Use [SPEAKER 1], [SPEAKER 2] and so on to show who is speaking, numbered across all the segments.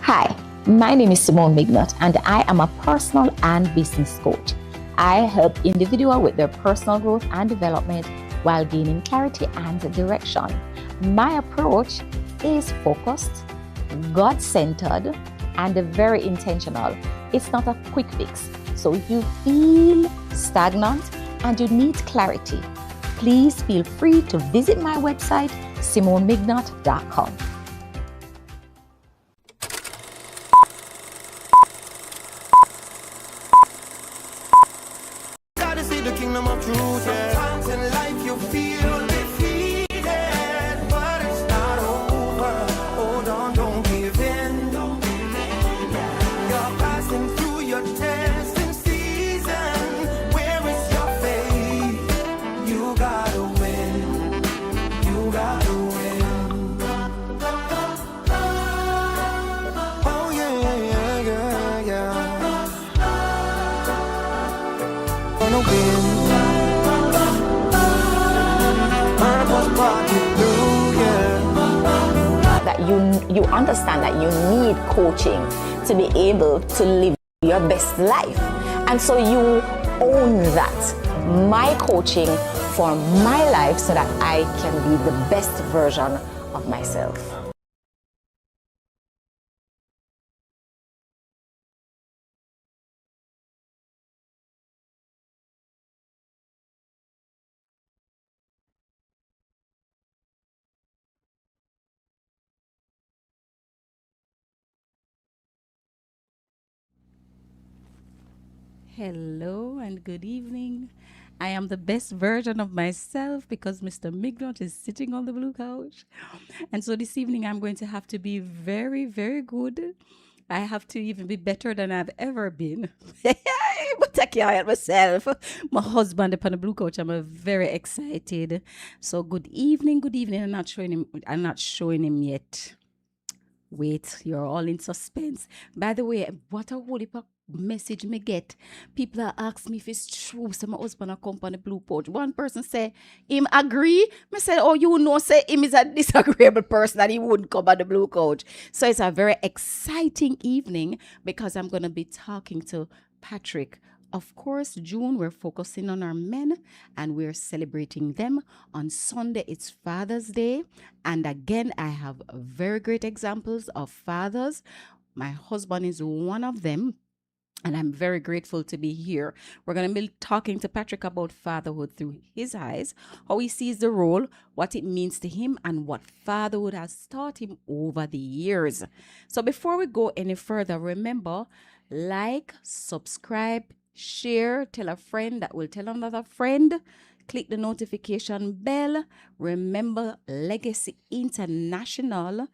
[SPEAKER 1] Hi, my name is Mignott, and I am a personal and business coach. I help individuals with their personal growth and development while gaining clarity and direction. My approach is focused, God-centered, and very intentional. It's not a quick fix. So if you feel stagnant and you need clarity, please feel free to visit my website, SimoneMignott.com.
[SPEAKER 2] Gotta see the kingdom of truth, yeah. Sometimes in life you feel defeated, but it's not over. Hold on, don't give in. You're passing through your testing season. Where is your faith? You gotta win. You gotta win. Oh yeah, yeah, yeah, yeah. Gonna win. Purpose brought you through, yeah.
[SPEAKER 1] That you understand that you need coaching to be able to live your best life, and so you own that. My coaching for my life so that I can be the best version of myself.
[SPEAKER 3] Hello and good evening. I am the best version of myself because Mr. Mignott is sitting on the blue couch. And so this evening I'm going to have to be very, very good. I have to even be better than I've ever been. But I can't help myself. My husband upon the blue couch. I'm very excited. So good evening, good evening. I'm not showing him yet. Wait, you're all in suspense. By the way, what a whole heap of message me get. People are asking me if it's true. So my husband a come on the blue couch. One person say him agree. Me say, oh, you know, say him is a disagreeable person and he wouldn't come on the blue couch. So it's a very exciting evening because I'm gonna be talking to Patrick. Of course, June, we're focusing on our men and we're celebrating them. On Sunday, it's Father's Day. And again, I have very great examples of fathers. My husband is one of them. And I'm very grateful to be here. We're going to be talking to Patrick about fatherhood through his eyes, how he sees the role, what it means to him, and what fatherhood has taught him over the years. So before we go any further, remember, like, subscribe, share, tell a friend that will tell another friend. Click the notification bell. Remember, Legacy International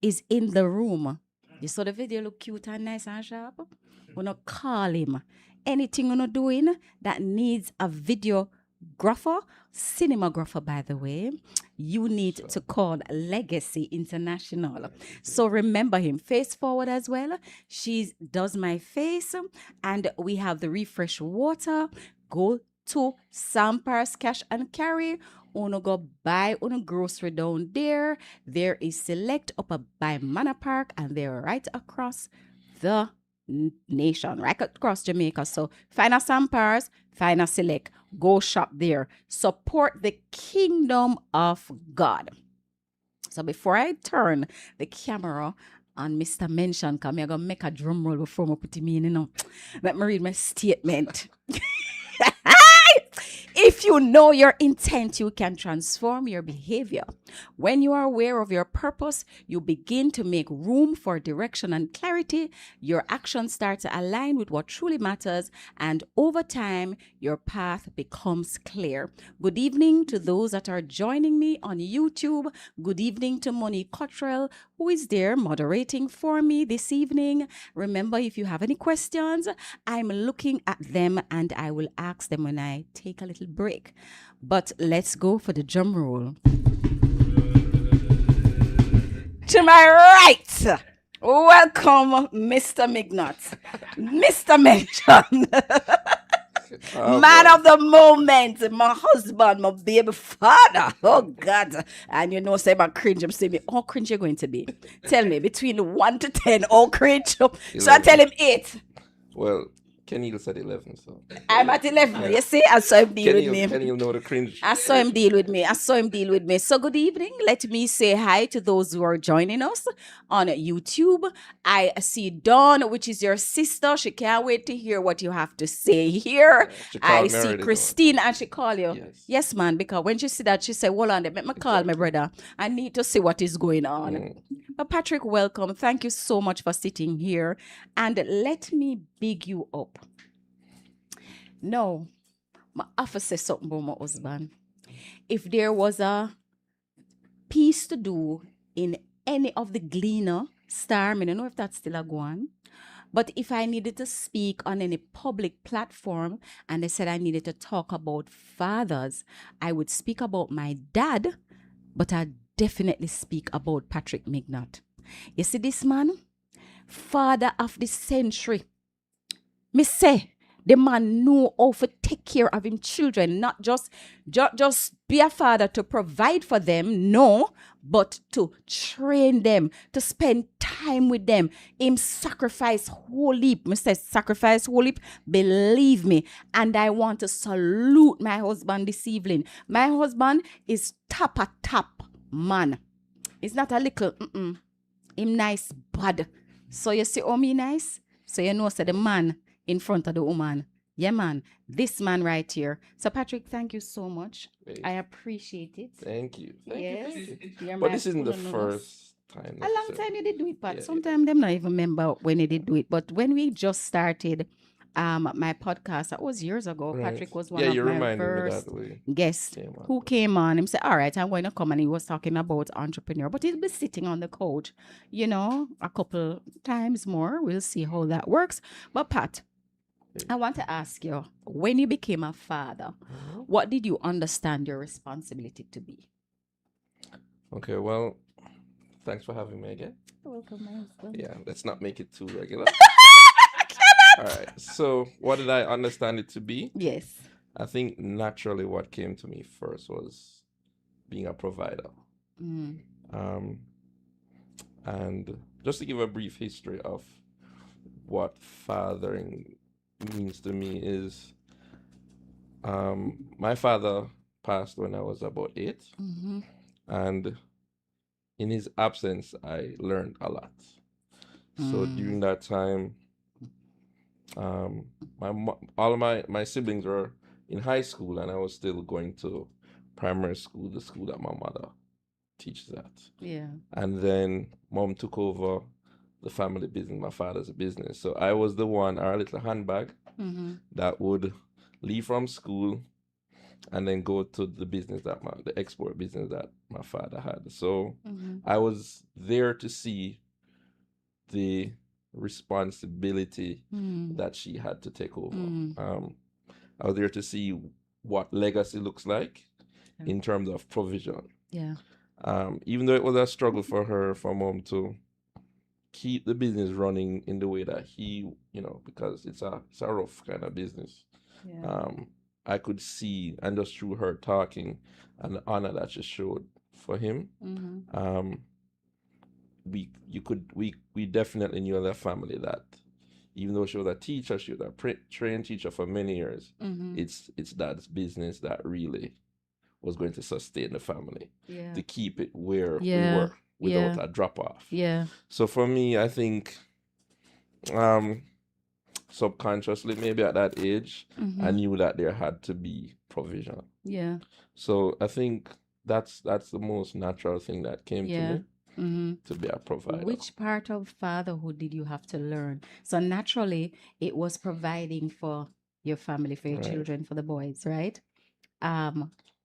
[SPEAKER 3] is in the room. You saw the video look cute and nice and sharp? We're not call him. Anything you're not doing that needs a videographer, cinematographer, by the way, you need to call Legacy International. So remember him. Face forward as well. She does my face. And we have the refresh water. Go to Sampars Cash and Carry. Uno go buy uno grocery down there. There is Select up by Manor Park, and they're right across the nation, right across Jamaica. So find a Sampars, find a Select, go shop there. Support the kingdom of God. So before I turn the camera on Mr. Mention, because I'm going to make a drum roll before I put him in, Let me read my statement. If you know your intent, you can transform your behavior. When you are aware of your purpose, you begin to make room for direction and clarity. Your actions start to align with what truly matters, and over time, your path becomes clear. Good evening to those that are joining me on YouTube. Good evening to Monique Cottrell, who is there moderating for me this evening. Remember, if you have any questions, I'm looking at them and I will ask them when I take a little break. But let's go for the drum roll. To my right, welcome Mr. Mignott. Mr. Mention.
[SPEAKER 4] Oh,
[SPEAKER 3] Man
[SPEAKER 4] boy.
[SPEAKER 3] of the moment, my husband, my baby father. Oh God. And you know, say my cringe, I'm saying, how cringe you going to be? Tell me, between 1 to 10, how cringe? So I tell
[SPEAKER 4] 11.
[SPEAKER 3] him 8.
[SPEAKER 4] Well, Kenny said 11, so
[SPEAKER 3] I'm at 11.
[SPEAKER 4] yeah.
[SPEAKER 3] You see, I saw him deal with me.
[SPEAKER 4] Kenny will know the cringe.
[SPEAKER 3] I saw him deal with me. I saw him deal with me. So good evening. Let me say hi to those who are joining us on YouTube. I see Dawn, which is your sister. She can't wait to hear what you have to say here.
[SPEAKER 4] She
[SPEAKER 3] I
[SPEAKER 4] called me
[SPEAKER 3] see
[SPEAKER 4] already, though.
[SPEAKER 3] Christine, and she call you.
[SPEAKER 4] Yes.
[SPEAKER 3] Yes, man. Because when she see that, she said, "Hold on, let me call my brother. I need to see what is going on." But Patrick, welcome. Thank you so much for sitting here, and let me big you up. No, my officer say something about my husband. If there was a piece to do in any of the Gleaner star, I don't know if that's still a go on. But if I needed to speak on any public platform and they said I needed to talk about fathers, I would speak about my dad, but I'd definitely speak about Patrick Mignott. You see this man? Father of the century. Me say, the man know how to take care of him children, not just be a father to provide for them, no, but to train them, to spend time with them. Him sacrifice whole heap. Me say sacrifice whole heap, believe me. And I want to salute my husband this evening. My husband is top a top man. He's not a little, him nice bud. So you see how me nice? So you know, say the man in front of the woman. Yeah, man. This man right here. So, Patrick, thank you so much.
[SPEAKER 4] Great.
[SPEAKER 3] I appreciate it.
[SPEAKER 4] Thank you.
[SPEAKER 3] Yes. You're
[SPEAKER 4] But
[SPEAKER 3] my
[SPEAKER 4] this isn't the
[SPEAKER 3] full-on
[SPEAKER 4] first time.
[SPEAKER 3] A long time you did do it, Pat.
[SPEAKER 4] Yeah,
[SPEAKER 3] Sometimes them not even remember when you did do it. But when we just started my podcast, that was years ago.
[SPEAKER 4] Right.
[SPEAKER 3] Patrick was one
[SPEAKER 4] Yeah,
[SPEAKER 3] of
[SPEAKER 4] you
[SPEAKER 3] my
[SPEAKER 4] reminded me
[SPEAKER 3] first
[SPEAKER 4] that way.
[SPEAKER 3] guests
[SPEAKER 4] Came on.
[SPEAKER 3] who came on and said, all right, I'm going to come. And he was talking about entrepreneur. But he'll be sitting on the couch, you know, a couple times more. We'll see how that works. But Pat, I want to ask you, when you became a father, what did you understand your responsibility to be?
[SPEAKER 4] Okay, well, thanks for having me again.
[SPEAKER 3] You're welcome, my husband.
[SPEAKER 4] Yeah, let's not make it too regular. All right. So, what did I understand it to be?
[SPEAKER 3] Yes.
[SPEAKER 4] I think naturally what came to me first was being a provider. And just to give a brief history of what fathering means to me is my father passed when I was about 8. And in his absence, I learned a lot. So during that time, all of my siblings were in high school, and I was still going to primary school, the school that my mother teaches at.
[SPEAKER 3] Yeah.
[SPEAKER 4] And then mom took over the family business, my father's business. So I was the one, our little handbag, that would leave from school and then go to the business the export business that my father had. So I was there to see the responsibility that she had to take over. I was there to see what legacy looks like in terms of provision.
[SPEAKER 3] Yeah.
[SPEAKER 4] Even though it was a struggle for mom to keep the business running in the way that he, because it's a rough kind of business.
[SPEAKER 3] Yeah.
[SPEAKER 4] I could see, and just through her talking and the honor that she showed for him, we definitely knew as a family that even though she was a teacher, she was a trained teacher for many years. It's dad's business that really was going to sustain the family, to keep it where we were without a drop off.
[SPEAKER 3] Yeah.
[SPEAKER 4] So for me, I think subconsciously, maybe at that age, I knew that there had to be provision.
[SPEAKER 3] Yeah.
[SPEAKER 4] So I think that's the most natural thing that came to me, to be a provider.
[SPEAKER 3] Which part of fatherhood did you have to learn? So naturally, it was providing for your family, for your children, for the boys, right?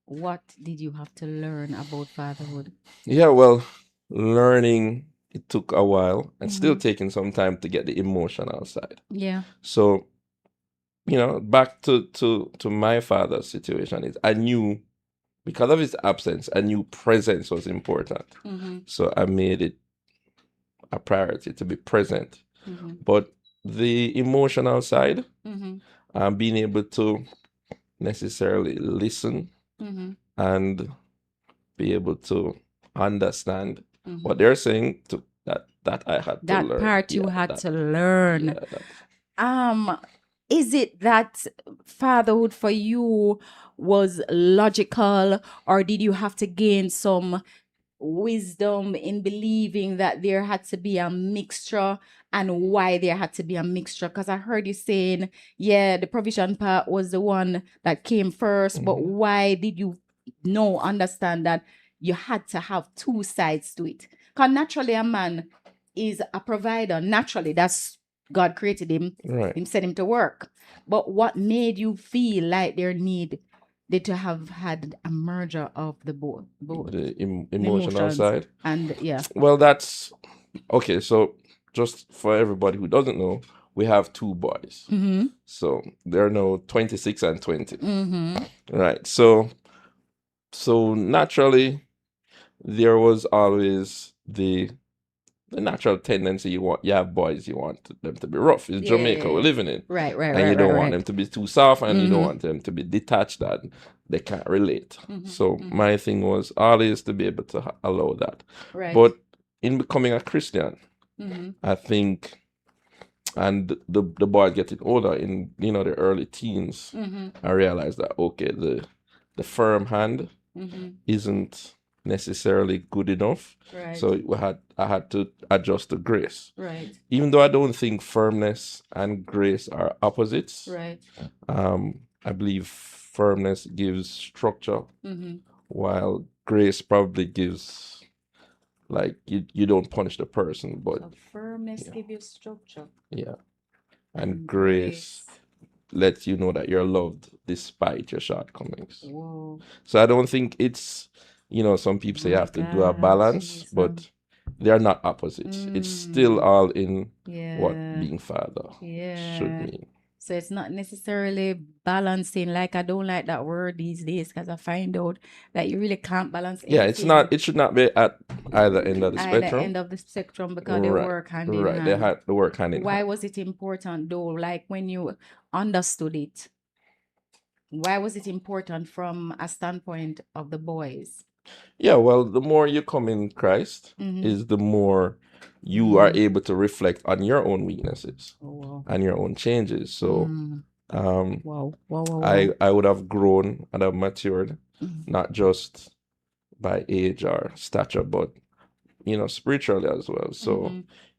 [SPEAKER 3] What did you have to learn about fatherhood?
[SPEAKER 4] Yeah, well, learning, it took a while and still taking some time to get the emotional side.
[SPEAKER 3] Yeah.
[SPEAKER 4] So, back to my father's situation is I knew, because of his absence, I knew presence was important. So I made it a priority to be present. But the emotional side, being able to necessarily listen and be able to understand what they're saying. To that I had to
[SPEAKER 3] That
[SPEAKER 4] learn.
[SPEAKER 3] part you
[SPEAKER 4] Yeah,
[SPEAKER 3] had
[SPEAKER 4] that-
[SPEAKER 3] to learn.
[SPEAKER 4] yeah, that-
[SPEAKER 3] Is it that fatherhood for you was logical, or did you have to gain some wisdom in believing that there had to be a mixture, and why there had to be a mixture? Because I heard you saying, yeah, the provision part was the one that came first, but why did you understand that you had to have two sides to it? Because naturally a man is a provider. Naturally, that's God created him.
[SPEAKER 4] Right.
[SPEAKER 3] Him sent him to work. But what made you feel like there needed to have had a merger of the both
[SPEAKER 4] The emotional
[SPEAKER 3] emotions
[SPEAKER 4] side.
[SPEAKER 3] and
[SPEAKER 4] Well, that's okay. So, just for everybody who doesn't know, we have two boys. So they're now 26 and 20. Right. So naturally, there was always the natural tendency you have boys, you want them to be rough. It's Jamaica we're living in.
[SPEAKER 3] right,
[SPEAKER 4] And you don't want them to be too soft, and you don't want them to be detached that they can't relate. So my thing was always to be able to allow that.
[SPEAKER 3] Right.
[SPEAKER 4] But in becoming a Christian, I think, and the boy getting older in the early teens, I realized that okay, the firm hand isn't necessarily good enough.
[SPEAKER 3] Right.
[SPEAKER 4] So I had to adjust to grace.
[SPEAKER 3] Right.
[SPEAKER 4] Even though I don't think firmness and grace are opposites.
[SPEAKER 3] Right.
[SPEAKER 4] I believe firmness gives structure, while grace probably gives, like, you don't punish the person, but
[SPEAKER 3] So firmness give you structure.
[SPEAKER 4] yeah, and grace lets you know that you're loved despite your shortcomings.
[SPEAKER 3] Whoa.
[SPEAKER 4] So I don't think it's, some people say you have to do a balance, but they are not opposites. It's still all in what being father should mean.
[SPEAKER 3] So it's not necessarily balancing. Like, I don't like that word these days, because I find out that you really can't balance
[SPEAKER 4] Yeah,
[SPEAKER 3] everything.
[SPEAKER 4] it should not be at either end of the
[SPEAKER 3] Either
[SPEAKER 4] spectrum.
[SPEAKER 3] end of the spectrum, because they
[SPEAKER 4] Right,
[SPEAKER 3] work hand in
[SPEAKER 4] right.
[SPEAKER 3] hand.
[SPEAKER 4] They had to work hand in
[SPEAKER 3] Why
[SPEAKER 4] hand.
[SPEAKER 3] was it important though? Like, when you understood it, why was it important from a standpoint of the boys?
[SPEAKER 4] Yeah, well, the more you come in Christ, is the more you are able to reflect on your own weaknesses and your own changes. So
[SPEAKER 3] Wow.
[SPEAKER 4] I would have grown and have matured, not just by age or stature, but spiritually as well. So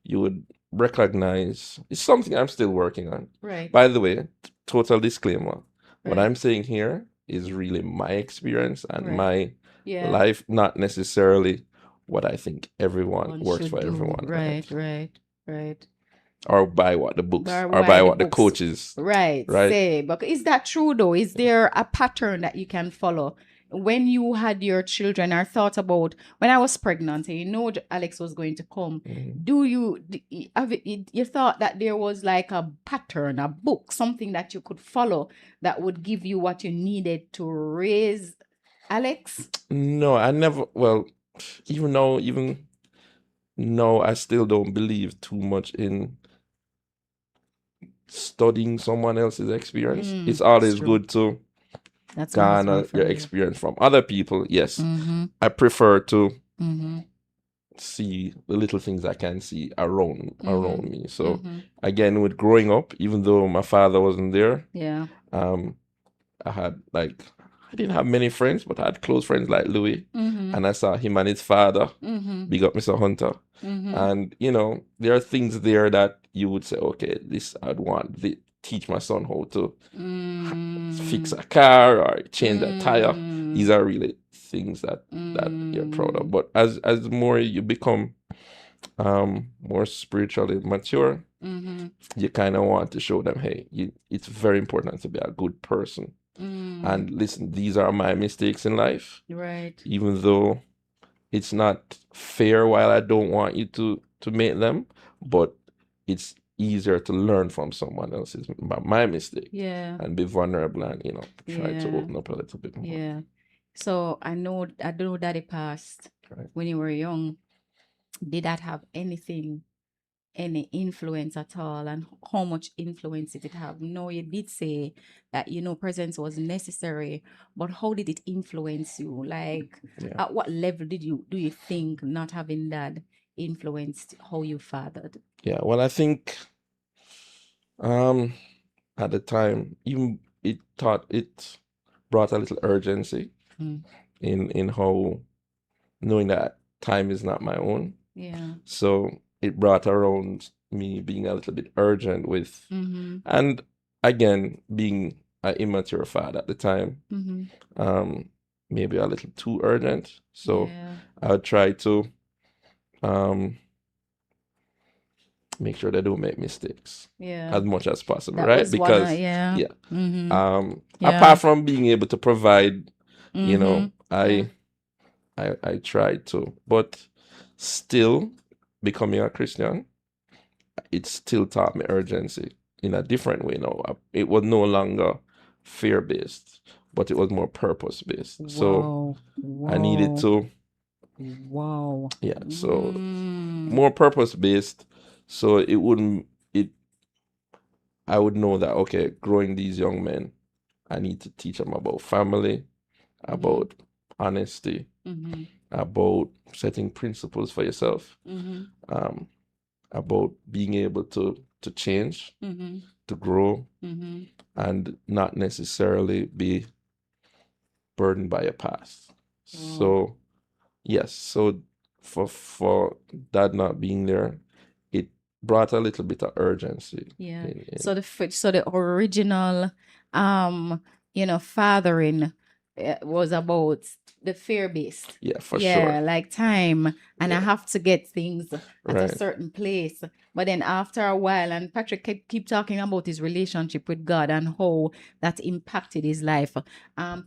[SPEAKER 4] you would recognize it's something I'm still working on.
[SPEAKER 3] Right.
[SPEAKER 4] By the way, total disclaimer: what I'm saying here is really my experience and my life, not necessarily what I think everyone works for everyone.
[SPEAKER 3] Right.
[SPEAKER 4] Or by what the books, or by what the coaches.
[SPEAKER 3] Right. Say, but is that true though? Is there a pattern that you can follow? When you had your children, I thought about when I was pregnant, and Alex was going to come. Do you thought that there was like a pattern, a book, something that you could follow that would give you what you needed to raise Alex?
[SPEAKER 4] No, I never. Well, even no, I still don't believe too much in studying someone else's experience. It's always good to garner your experience from other people. Yes, I prefer to see the little things I can see around me. So again, with growing up, even though my father wasn't there, I had I didn't have many friends, but I had close friends like Louis, and I saw him and his father. Big up Mr. Hunter. And there are things there that you would say, okay, this I'd want to teach my son how to fix a car or change a tire. These are really things that you're proud of. But as more you become more spiritually mature, you kind of want to show them, hey, it's very important to be a good person. And listen, these are my mistakes in life.
[SPEAKER 3] Right.
[SPEAKER 4] Even though it's not fair, while I don't want you to make them, but it's easier to learn from someone else's my mistake.
[SPEAKER 3] Yeah.
[SPEAKER 4] And be vulnerable and try to open up a little bit more.
[SPEAKER 3] Yeah. So I know Daddy passed when you were young. Did that have anything any influence at all, and how much influence did it have? No, you did say that, presence was necessary, but how did it influence you? Like,
[SPEAKER 4] Yeah.
[SPEAKER 3] at what level do you think not having that influenced how you fathered?
[SPEAKER 4] Yeah. Well, I think at the time, even it brought a little urgency
[SPEAKER 3] Mm.
[SPEAKER 4] in how knowing that time is not my own.
[SPEAKER 3] Yeah.
[SPEAKER 4] So it brought around me being a little bit urgent with,
[SPEAKER 3] Mm-hmm.
[SPEAKER 4] and again, being an immature father at the time,
[SPEAKER 3] Mm-hmm.
[SPEAKER 4] maybe a little too urgent. So
[SPEAKER 3] Yeah.
[SPEAKER 4] I would try to make sure they don't make mistakes
[SPEAKER 3] Yeah.
[SPEAKER 4] as much as possible,
[SPEAKER 3] That
[SPEAKER 4] right?
[SPEAKER 3] was one of,
[SPEAKER 4] Because
[SPEAKER 3] yeah.
[SPEAKER 4] yeah,
[SPEAKER 3] Mm-hmm. Yeah.
[SPEAKER 4] apart from being able to provide, you know,
[SPEAKER 3] Mm-hmm. Yeah.
[SPEAKER 4] I tried to, but still becoming a Christian, it still taught me urgency in a different way now. It was no longer fear based, but it was more purpose based. So
[SPEAKER 3] Wow.
[SPEAKER 4] I needed
[SPEAKER 3] Wow.
[SPEAKER 4] to,
[SPEAKER 3] Wow.
[SPEAKER 4] yeah, so
[SPEAKER 3] Mm.
[SPEAKER 4] more purpose based. So it wouldn't, it, I would know that, okay, growing these young men, I need to teach them about family, about honesty,
[SPEAKER 3] Mm-hmm.
[SPEAKER 4] about setting principles for yourself,
[SPEAKER 3] Mm-hmm.
[SPEAKER 4] um, about being able to change,
[SPEAKER 3] Mm-hmm.
[SPEAKER 4] to grow,
[SPEAKER 3] Mm-hmm.
[SPEAKER 4] and not necessarily be burdened by your past.
[SPEAKER 3] Wow.
[SPEAKER 4] So yes, so for that not being there, it brought a little bit of urgency.
[SPEAKER 3] Yeah.
[SPEAKER 4] in-
[SPEAKER 3] So the original, fathering was about the fear based.
[SPEAKER 4] yeah, for
[SPEAKER 3] Yeah,
[SPEAKER 4] sure.
[SPEAKER 3] like time, and I
[SPEAKER 4] Yeah,
[SPEAKER 3] have to get things at a
[SPEAKER 4] right.
[SPEAKER 3] certain place. But then after a while, and Patrick keep talking about his relationship with God and how that impacted his life.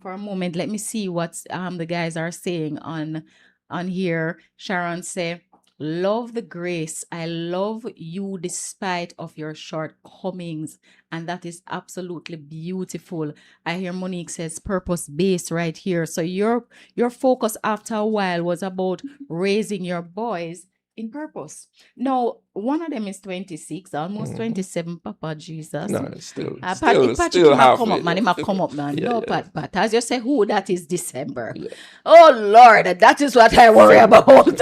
[SPEAKER 3] For a moment, let me see what the guys are saying on here. Sharon say, love the grace. I love you despite of your shortcomings. And that is absolutely beautiful. I hear Monique says purpose based right here. So your focus after a while was about raising your boys in purpose. Now, one of them is 26, almost 27, Papa Jesus.
[SPEAKER 4] No, it's still
[SPEAKER 3] Patrick,
[SPEAKER 4] still
[SPEAKER 3] him have come
[SPEAKER 4] halfway
[SPEAKER 3] up, man.
[SPEAKER 4] though.
[SPEAKER 3] Him have come up, man.
[SPEAKER 4] Yeah,
[SPEAKER 3] No,
[SPEAKER 4] yeah,
[SPEAKER 3] Pat. As you say, who that is December.
[SPEAKER 4] yeah.
[SPEAKER 3] Oh Lord, that is what I worry about.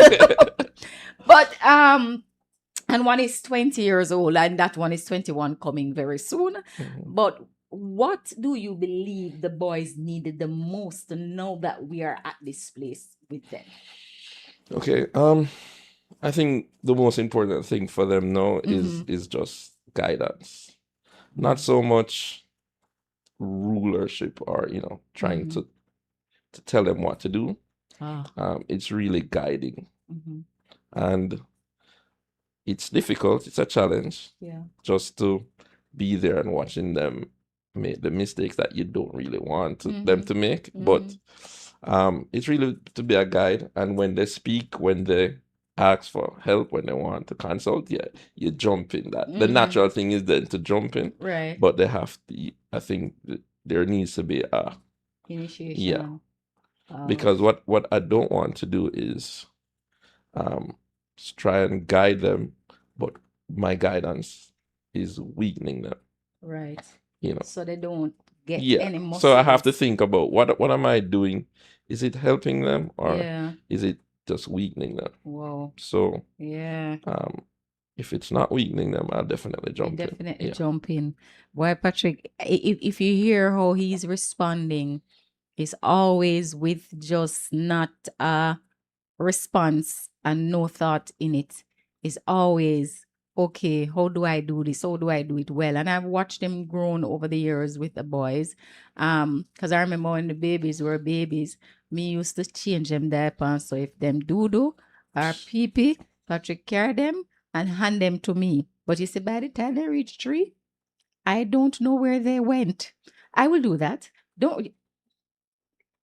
[SPEAKER 3] But and one is 20 years old, and that one is 21, coming very soon. But what do you believe the boys needed the most to know that we are at this place with them?
[SPEAKER 4] Okay. I think the most important thing for them now is just guidance. Not so much rulership or trying to tell them what to do. It's really guiding, and it's difficult. It's a challenge.
[SPEAKER 3] Yeah.
[SPEAKER 4] Just to be there and watching them make the mistakes that you don't really want them to make. But it's really to be a guide. And when they speak, when they ask for help, when they want to consult, yeah, you jump in. That the natural thing is then to jump in,
[SPEAKER 3] Right.
[SPEAKER 4] but they have to. I think there needs to be a
[SPEAKER 3] Initiation.
[SPEAKER 4] yeah, because what I don't want to do is try and guide them, but my guidance is weakening them.
[SPEAKER 3] Right.
[SPEAKER 4] You know.
[SPEAKER 3] So they don't get
[SPEAKER 4] Yeah.
[SPEAKER 3] any muscles.
[SPEAKER 4] So I have to think about what am I doing? Is it helping them or
[SPEAKER 3] Yeah.
[SPEAKER 4] is it just weakening them?
[SPEAKER 3] Wow.
[SPEAKER 4] So
[SPEAKER 3] Yeah.
[SPEAKER 4] if it's not weakening them, I'll definitely jump in.
[SPEAKER 3] Definitely
[SPEAKER 4] Yeah.
[SPEAKER 3] jump in. Boy, Patrick, if you hear how he's responding, it's always with just not a response and no thought in it. It's always, okay, how do I do this? How do I do it well? And I've watched them grown over the years with the boys. Because I remember when the babies were babies, me used to change them diapers. So if them doo-doo or pee-pee, Patrick carry them and hand them to me. But you see, by the time they reach 3, I don't know where they went. I will do that. Don't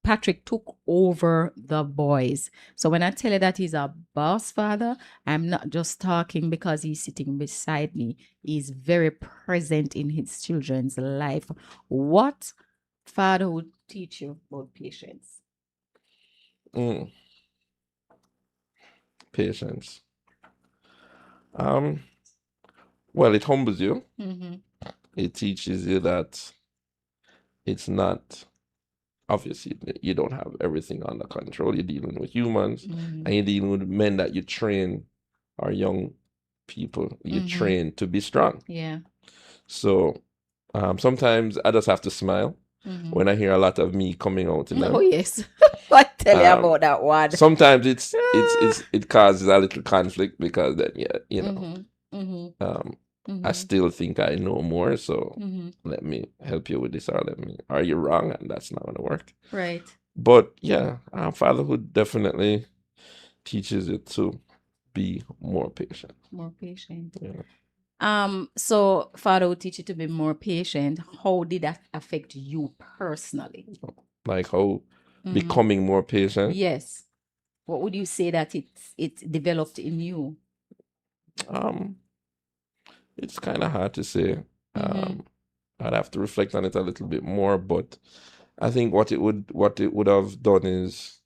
[SPEAKER 3] Patrick took over the boys. So when I tell you that he's a boss father, I'm not just talking because he's sitting beside me. He's very present in his children's life. What father would teach you about patience?
[SPEAKER 4] Patience. Um, Well, it humbles you.
[SPEAKER 3] Mm-hmm.
[SPEAKER 4] It teaches you that it's not, obviously, you don't have everything under control. You're dealing with humans,
[SPEAKER 3] Mm-hmm.
[SPEAKER 4] and you're dealing with men that you train, or young people you
[SPEAKER 3] Mm-hmm.
[SPEAKER 4] train to be strong.
[SPEAKER 3] Yeah.
[SPEAKER 4] So sometimes I just have to smile
[SPEAKER 3] Mm-hmm.
[SPEAKER 4] when I hear a lot of me coming out in
[SPEAKER 3] Oh
[SPEAKER 4] them.
[SPEAKER 3] yes. I tell you
[SPEAKER 4] Um,
[SPEAKER 3] about that one.
[SPEAKER 4] Sometimes it causes a little conflict, because then, yeah, you know,
[SPEAKER 3] Mm-hmm. Mm-hmm.
[SPEAKER 4] I
[SPEAKER 3] Mm-hmm.
[SPEAKER 4] still think I know more, so
[SPEAKER 3] Mm-hmm.
[SPEAKER 4] let me help you with this, or are you wrong, and that's not gonna work.
[SPEAKER 3] Right.
[SPEAKER 4] But yeah, fatherhood definitely teaches you to be more patient.
[SPEAKER 3] More patient.
[SPEAKER 4] Yeah.
[SPEAKER 3] So father would teach you to be more patient. How did that affect you personally?
[SPEAKER 4] Like how
[SPEAKER 3] Mhm.
[SPEAKER 4] becoming more patient.
[SPEAKER 3] Yes. What would you say that it developed in you?
[SPEAKER 4] Um, it's kind of hard to say.
[SPEAKER 3] Mm-hmm.
[SPEAKER 4] I'd have to reflect on it a little bit more, but I think what it would have done is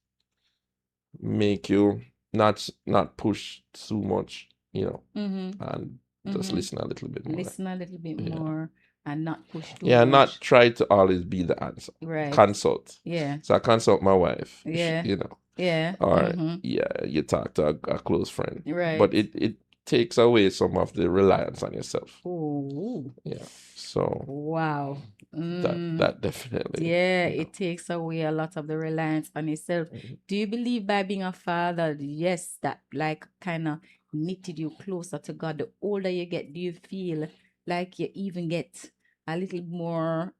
[SPEAKER 4] make you not push too much,
[SPEAKER 3] Mm-hmm.
[SPEAKER 4] and just
[SPEAKER 3] Mm-hmm.
[SPEAKER 4] listen a little bit more.
[SPEAKER 3] Listen a little bit
[SPEAKER 4] Yeah.
[SPEAKER 3] more and not push too
[SPEAKER 4] Yeah, not
[SPEAKER 3] much.
[SPEAKER 4] try to always be the answer.
[SPEAKER 3] Right.
[SPEAKER 4] Consult.
[SPEAKER 3] Yeah.
[SPEAKER 4] So I consult my wife,
[SPEAKER 3] Yeah.
[SPEAKER 4] you know,
[SPEAKER 3] Yeah.
[SPEAKER 4] or
[SPEAKER 3] Mm-hmm.
[SPEAKER 4] yeah, you talk to a close friend.
[SPEAKER 3] Right.
[SPEAKER 4] But it takes away some of the reliance on yourself.
[SPEAKER 3] Oh.
[SPEAKER 4] Yeah. So
[SPEAKER 3] Wow.
[SPEAKER 4] that definitely.
[SPEAKER 3] Yeah,
[SPEAKER 4] you know.
[SPEAKER 3] it takes away a lot of the reliance on yourself.
[SPEAKER 4] Mhm.
[SPEAKER 3] Do you believe by being a father, yes, that like kind of knitted you closer to God? The older you get, do you feel like you even get a little more,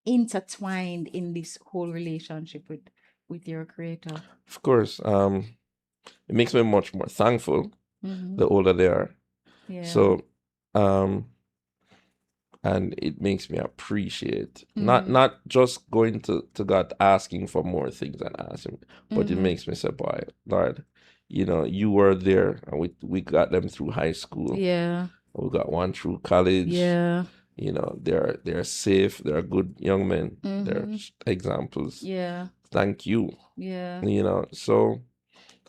[SPEAKER 3] intertwined in this whole relationship with your creator?
[SPEAKER 4] Of course, it makes me much more thankful
[SPEAKER 3] Mm-hmm.
[SPEAKER 4] the older they are.
[SPEAKER 3] Yeah.
[SPEAKER 4] So, and it makes me appreciate
[SPEAKER 3] Mm-hmm.
[SPEAKER 4] not just going to God asking for more things and asking, but it
[SPEAKER 3] Mm-hmm.
[SPEAKER 4] makes me say, boy, Lord, you were there, and we got them through high school.
[SPEAKER 3] Yeah.
[SPEAKER 4] We got one through college.
[SPEAKER 3] Yeah.
[SPEAKER 4] They're safe. They're good young men. They're
[SPEAKER 3] Mm-hmm.
[SPEAKER 4] examples.
[SPEAKER 3] Yeah.
[SPEAKER 4] Thank you.
[SPEAKER 3] Yeah.
[SPEAKER 4] So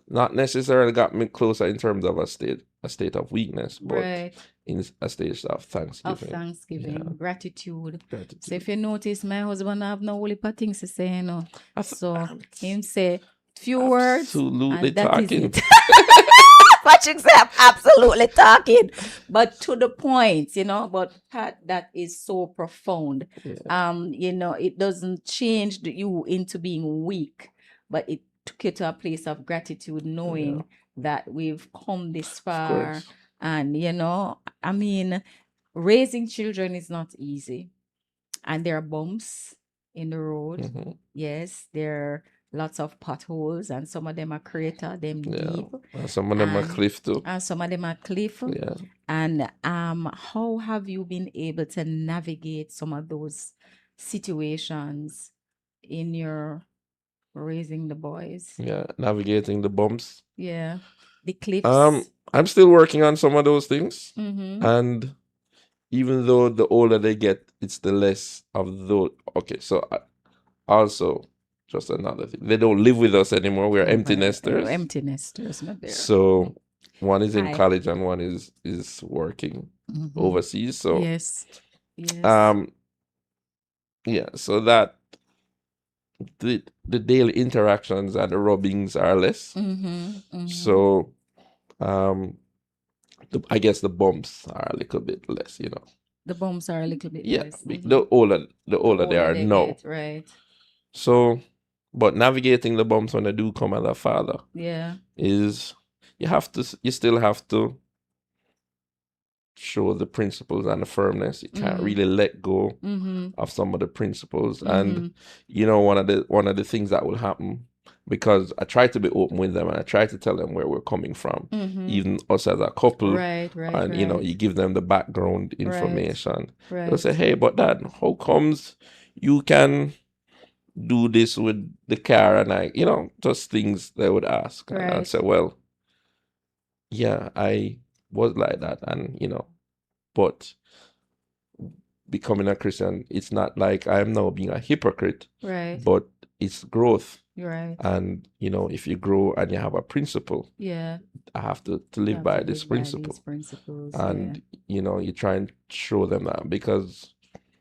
[SPEAKER 4] not necessarily got me closer in terms of a state of weakness, but
[SPEAKER 3] Right.
[SPEAKER 4] in a state of
[SPEAKER 3] Of
[SPEAKER 4] thanksgiving.
[SPEAKER 3] thanksgiving,
[SPEAKER 4] Yeah.
[SPEAKER 3] gratitude. So
[SPEAKER 4] Gratitude.
[SPEAKER 3] if you notice, my husband have no only things to say, So
[SPEAKER 4] I'm
[SPEAKER 3] him say few words
[SPEAKER 4] absolutely
[SPEAKER 3] and that
[SPEAKER 4] talking.
[SPEAKER 3] is it. Patrick say I'm absolutely talking, but to the point, But that is so profound.
[SPEAKER 4] Yeah.
[SPEAKER 3] It doesn't change you into being weak, but it took you to a place of gratitude, knowing that we've come this
[SPEAKER 4] Of
[SPEAKER 3] far.
[SPEAKER 4] course.
[SPEAKER 3] And I mean, raising children is not easy, and there are bumps in the road.
[SPEAKER 4] hmm
[SPEAKER 3] Yes, there are lots of potholes, and some of them are crater, them
[SPEAKER 4] Yeah.
[SPEAKER 3] deep,
[SPEAKER 4] And some of them are cliff too.
[SPEAKER 3] and some of them are cliff.
[SPEAKER 4] Yeah.
[SPEAKER 3] And how have you been able to navigate some of those situations in your raising the boys?
[SPEAKER 4] Yeah. Navigating the bumps.
[SPEAKER 3] Yeah, the cliffs.
[SPEAKER 4] I'm still working on some of those things.
[SPEAKER 3] Mm-hmm.
[SPEAKER 4] And even though the older they get, it's the less of those. Okay, so also, just another thing, they don't live with us anymore. We're empty nesters.
[SPEAKER 3] Empty nesters, my dear.
[SPEAKER 4] So one is in
[SPEAKER 3] Hi.
[SPEAKER 4] college and one is working
[SPEAKER 3] Mhm.
[SPEAKER 4] overseas. So
[SPEAKER 3] Yes.
[SPEAKER 4] yeah, so that the daily interactions and the rubbings are less.
[SPEAKER 3] Mm-hmm.
[SPEAKER 4] So I guess the bumps are a little bit less,
[SPEAKER 3] The bumps are a little bit
[SPEAKER 4] Yeah,
[SPEAKER 3] less.
[SPEAKER 4] the older they are now.
[SPEAKER 3] Get, right.
[SPEAKER 4] So, but navigating the bumps when they do come as a father
[SPEAKER 3] Yeah.
[SPEAKER 4] is you still have to show the principles and the firmness. You can't really let go of some of the principles. And one of the things that will happen, because I try to be open with them and I try to tell them where we're coming from, even us as a couple.
[SPEAKER 3] Right.
[SPEAKER 4] And you give them the background information.
[SPEAKER 3] Right.
[SPEAKER 4] They'll say, hey, but Dad, how comes you can do this with the car? And just things they would ask. And I'd
[SPEAKER 3] Right.
[SPEAKER 4] say, well, yeah, I was like that. And but becoming a Christian, it's not like I'm now being a hypocrite,
[SPEAKER 3] Right.
[SPEAKER 4] but it's growth.
[SPEAKER 3] You're right.
[SPEAKER 4] And if you grow and you have a principle,
[SPEAKER 3] Yeah.
[SPEAKER 4] I have to
[SPEAKER 3] You
[SPEAKER 4] live
[SPEAKER 3] have
[SPEAKER 4] by
[SPEAKER 3] to
[SPEAKER 4] this
[SPEAKER 3] live by
[SPEAKER 4] principle.
[SPEAKER 3] these principles.
[SPEAKER 4] And you try and show them that, because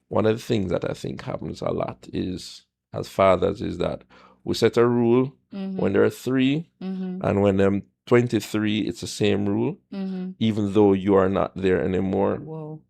[SPEAKER 4] one of the things that I think happens a lot is, as fathers, is that we set a rule when they're 3, and when they're 23, it's the same rule, even though you are not there anymore.
[SPEAKER 3] Whoa.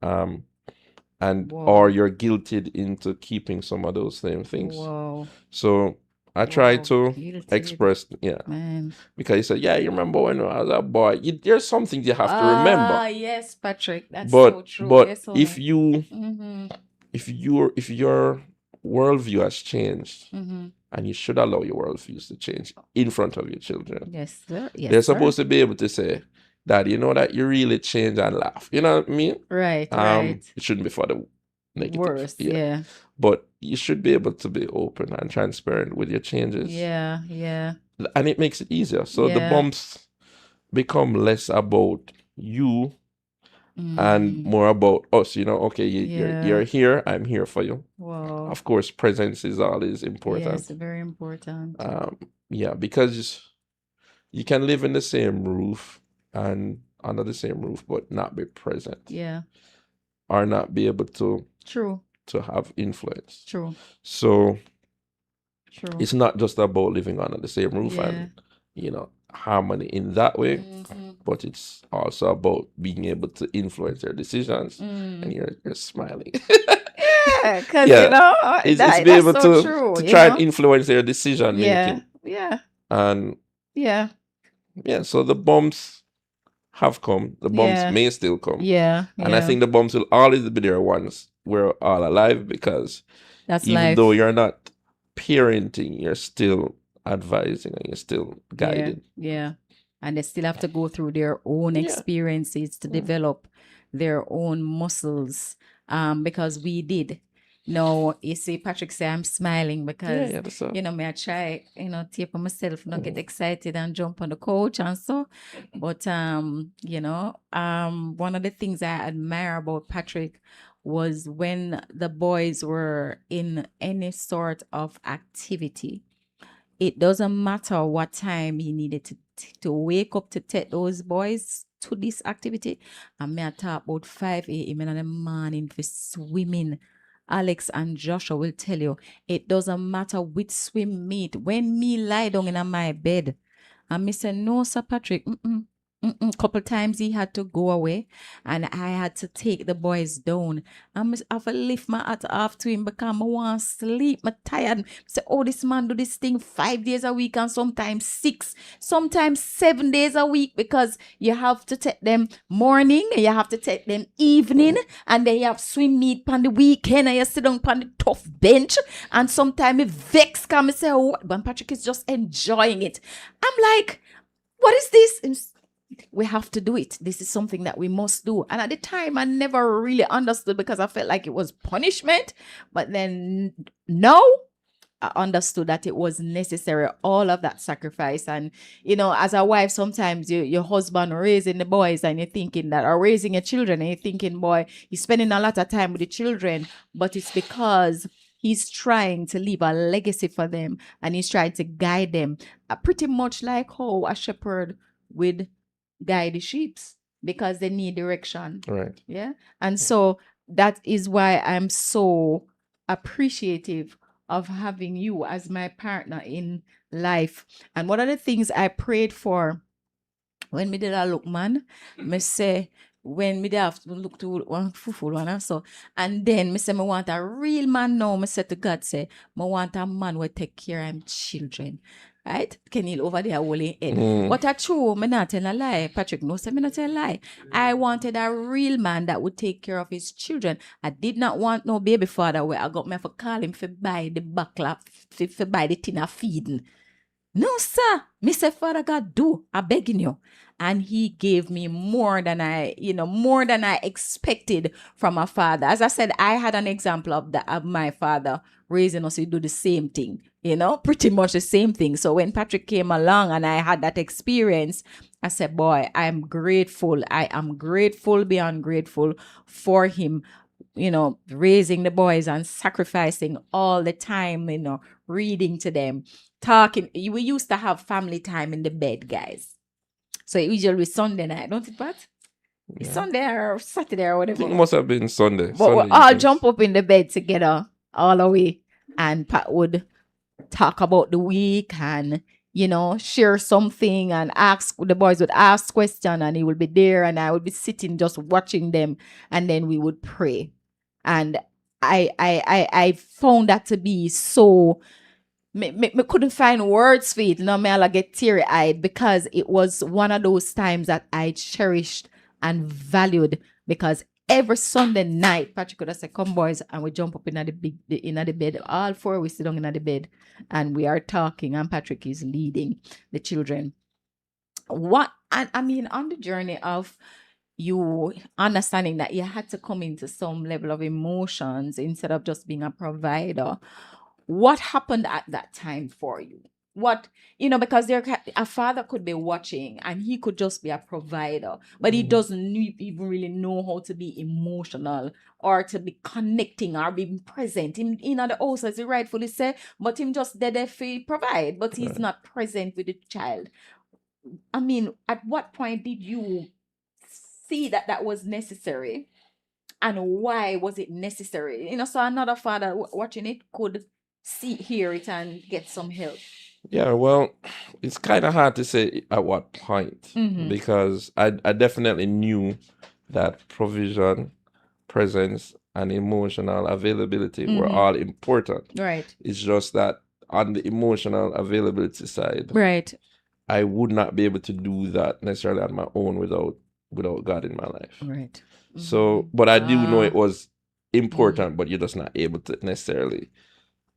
[SPEAKER 4] And
[SPEAKER 3] Whoa.
[SPEAKER 4] or you're guilted into keeping some of those same things.
[SPEAKER 3] Whoa.
[SPEAKER 4] So I try to
[SPEAKER 3] Guilted.
[SPEAKER 4] express,
[SPEAKER 3] Man.
[SPEAKER 4] because you said, yeah, you remember when I was a boy. There's some things you have to remember.
[SPEAKER 3] Ah, yes, Patrick. That's so true.
[SPEAKER 4] But
[SPEAKER 3] Yes,
[SPEAKER 4] if
[SPEAKER 3] honey.
[SPEAKER 4] if your worldview has changed, and you should allow your worldviews to change in front of your children.
[SPEAKER 3] Yes, sir. Yes,
[SPEAKER 4] They're
[SPEAKER 3] sir.
[SPEAKER 4] supposed to be able to say, Dad, you know that you really change, and laugh. You know what I mean?
[SPEAKER 3] Right, right.
[SPEAKER 4] It shouldn't be for the negative.
[SPEAKER 3] Worse, yeah.
[SPEAKER 4] But you should be able to be open and transparent with your changes.
[SPEAKER 3] Yeah, yeah.
[SPEAKER 4] And it makes it easier. So the bumps become less about you and more about us. Okay, you're here, I'm here for you.
[SPEAKER 3] Wow.
[SPEAKER 4] Of course, presence is always important.
[SPEAKER 3] Yes, very important.
[SPEAKER 4] Because you can live in the same roof and under the same roof, but not be present.
[SPEAKER 3] Yeah.
[SPEAKER 4] Or not be able to have influence.
[SPEAKER 3] True.
[SPEAKER 4] So it's not just about living under the same roof and harmony in that way, but it's also about being able to influence their decisions. And you're smiling.
[SPEAKER 3] Because
[SPEAKER 4] it's be able
[SPEAKER 3] so
[SPEAKER 4] to
[SPEAKER 3] true,
[SPEAKER 4] to try and influence their decision making.
[SPEAKER 3] Yeah.
[SPEAKER 4] And
[SPEAKER 3] yeah.
[SPEAKER 4] So the bumps have come. The bumps may still come.
[SPEAKER 3] Yeah.
[SPEAKER 4] And I think the bumps will always be there once we're all alive, because
[SPEAKER 3] that's
[SPEAKER 4] even
[SPEAKER 3] life.
[SPEAKER 4] though you're not parenting, you're still advising and you're still guiding.
[SPEAKER 3] Yeah. And they still have to go through their own experiences to develop their own muscles. Because we did. No, you see, Patrick say I'm smiling because, may I try, tape on myself, not get excited and jump on the couch and so. But, one of the things I admire about Patrick was when the boys were in any sort of activity. It doesn't matter what time he needed to wake up to take those boys to this activity. And me I talk about 5 a.m. in the morning for swimming. Alex and Joshua will tell you, it doesn't matter which swim meet. When me lie down in my bed, and me say, no, Sir Patrick, couple times he had to go away, and I had to take the boys down. And I have to lift my hat off to him because I want to sleep. I'm tired. I say, oh, this man do this thing 5 days a week and sometimes 6, sometimes 7 days a week, because you have to take them morning, you have to take them evening, and then you have swim meet on the weekend, and you sit down on the tough bench, and sometimes it vex come and say, oh, but Patrick is just enjoying it. I'm like, what is this? And we have to do it. This is something that we must do. And at the time, I never really understood because I felt like it was punishment. But then now I understood that it was necessary, all of that sacrifice. And, as a wife, sometimes your husband raising the boys and you're thinking that, or raising your children and you're thinking, boy, he's spending a lot of time with the children. But it's because he's trying to leave a legacy for them and he's trying to guide them. Pretty much like how a shepherd would guide the sheep, because they need direction.
[SPEAKER 4] Right.
[SPEAKER 3] Yeah. And so that is why I'm so appreciative of having you as my partner in life. And one of the things I prayed for when me did a look, man, me say, when me have to look to one fufu one and so, and then me say me want a real man now. Me say to God, say, me want a man who take care of him children. Right? Kenil over there holding head. But I true, me not tell a lie. Patrick no say me not tell a lie. I wanted a real man that would take care of his children. I did not want no baby father where I got me for call him for buy the backlap, for buy the tin of feeding. No, sir. Me say, Father God, do. I'm begging you. And he gave me more than I expected from my father. As I said, I had an example of my father raising us to do the same thing, pretty much the same thing. So when Patrick came along and I had that experience, I said, boy, I'm grateful. I am grateful beyond grateful for him, raising the boys and sacrificing all the time, reading to them,
[SPEAKER 1] talking. We used to have family time in the bed, guys. So it usually Sunday night, don't it, Pat?
[SPEAKER 4] Yeah.
[SPEAKER 1] Sunday or Saturday or
[SPEAKER 4] I think it
[SPEAKER 1] whatever.
[SPEAKER 4] must have been Sunday.
[SPEAKER 1] But
[SPEAKER 4] Sunday
[SPEAKER 1] we all
[SPEAKER 4] evenings.
[SPEAKER 1] jump up in the bed together all the way, and Pat would talk about the week and share something and ask. The boys would ask question and he would be there and I would be sitting just watching them, and then we would pray. And I found that to be so. Me couldn't find words for it. Now I get teary-eyed because it was one of those times that I cherished and valued, because every Sunday night Patrick would have said, "Come boys," and we jump up in the bed. All four we sit down in the bed and we are talking, and Patrick is leading the children. What and I mean, on the journey of you understanding that you had to come into some level of emotions instead of just being a provider, what happened at that time for you? What, because a father could be watching and he could just be a provider, but he doesn't even really know how to be emotional or to be connecting or being present in the house, as he rightfully said, but him just there if he provide, but he's not present with the child. I mean, at what point did you see that that was necessary, and why was it necessary? So another father watching it could hear it and get some help.
[SPEAKER 4] Yeah, well, it's kind of hard to say at what point, because I definitely knew that provision, presence, and emotional availability were all important.
[SPEAKER 1] Right.
[SPEAKER 4] It's just that on the emotional availability side,
[SPEAKER 1] Right.
[SPEAKER 4] I would not be able to do that necessarily on my own without God in my life.
[SPEAKER 1] Right.
[SPEAKER 4] So, but I do know it was important, but you're just not able to necessarily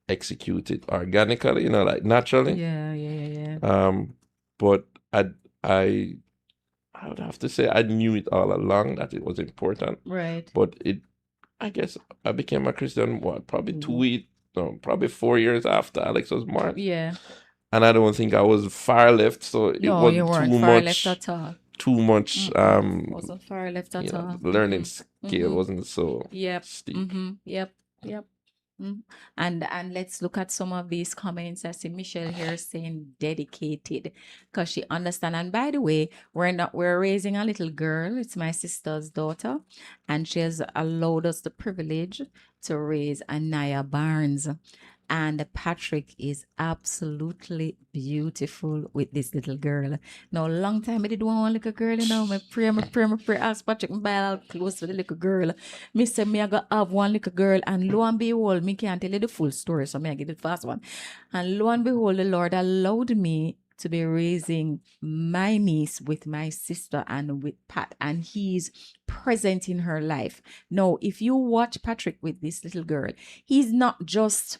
[SPEAKER 4] execute it organically, like naturally.
[SPEAKER 1] Yeah.
[SPEAKER 4] But I would have to say I knew it all along that it was important.
[SPEAKER 1] Right.
[SPEAKER 4] But I guess I became a Christian, probably probably 4 years after Alex was born.
[SPEAKER 1] Yeah.
[SPEAKER 4] And I don't think I was far left, so it
[SPEAKER 1] No, you
[SPEAKER 4] wasn't
[SPEAKER 1] weren't
[SPEAKER 4] too
[SPEAKER 1] far
[SPEAKER 4] much.
[SPEAKER 1] left at all.
[SPEAKER 4] Too much.
[SPEAKER 1] Wasn't far left at all.
[SPEAKER 4] The learning scale wasn't so steep.
[SPEAKER 1] Yep. And let's look at some of these comments. I see Michelle here saying dedicated, because she understand. And by the way, we're raising a little girl. It's my sister's daughter, and she has allowed us the privilege to raise Anaya Barnes. And Patrick is absolutely beautiful with this little girl. Now, long time I did one little girl, my prayer, ask Patrick, my ball close to the little girl. Me say, me I got have one little girl, and lo and behold, me can't tell you the full story, so me I get the fast one. And lo and behold, the Lord allowed me to be raising my niece with my sister and with Pat, and he's present in her life. Now, if you watch Patrick with this little girl, he's not just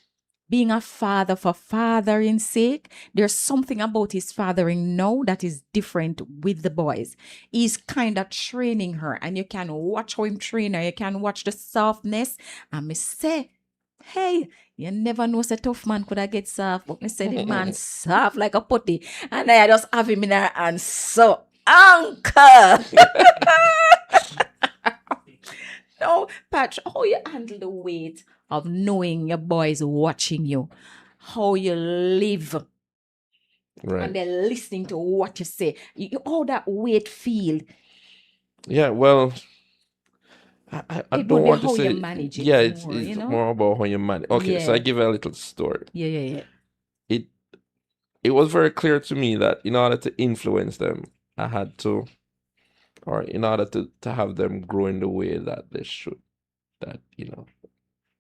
[SPEAKER 1] being a father for fathering's sake. There's something about his fathering now that is different with the boys. He's kind of training her, and you can watch how him train her. You can watch the softness. And me say, hey, you never know a tough man could I get soft, but me say the man soft like a putty. And I just have him in her and so anchor. No, Patch, how you handle the weight of knowing your boys watching you, how you live, and they're listening to what you say, all that weight feel.
[SPEAKER 4] Yeah, well, I don't want to say.
[SPEAKER 1] You manage it.
[SPEAKER 4] Yeah, it's more about how you manage. Okay, so I give a little story.
[SPEAKER 1] Yeah.
[SPEAKER 4] It was very clear to me that in order to influence them, I had to, or in order to have them grow in the way that they should, that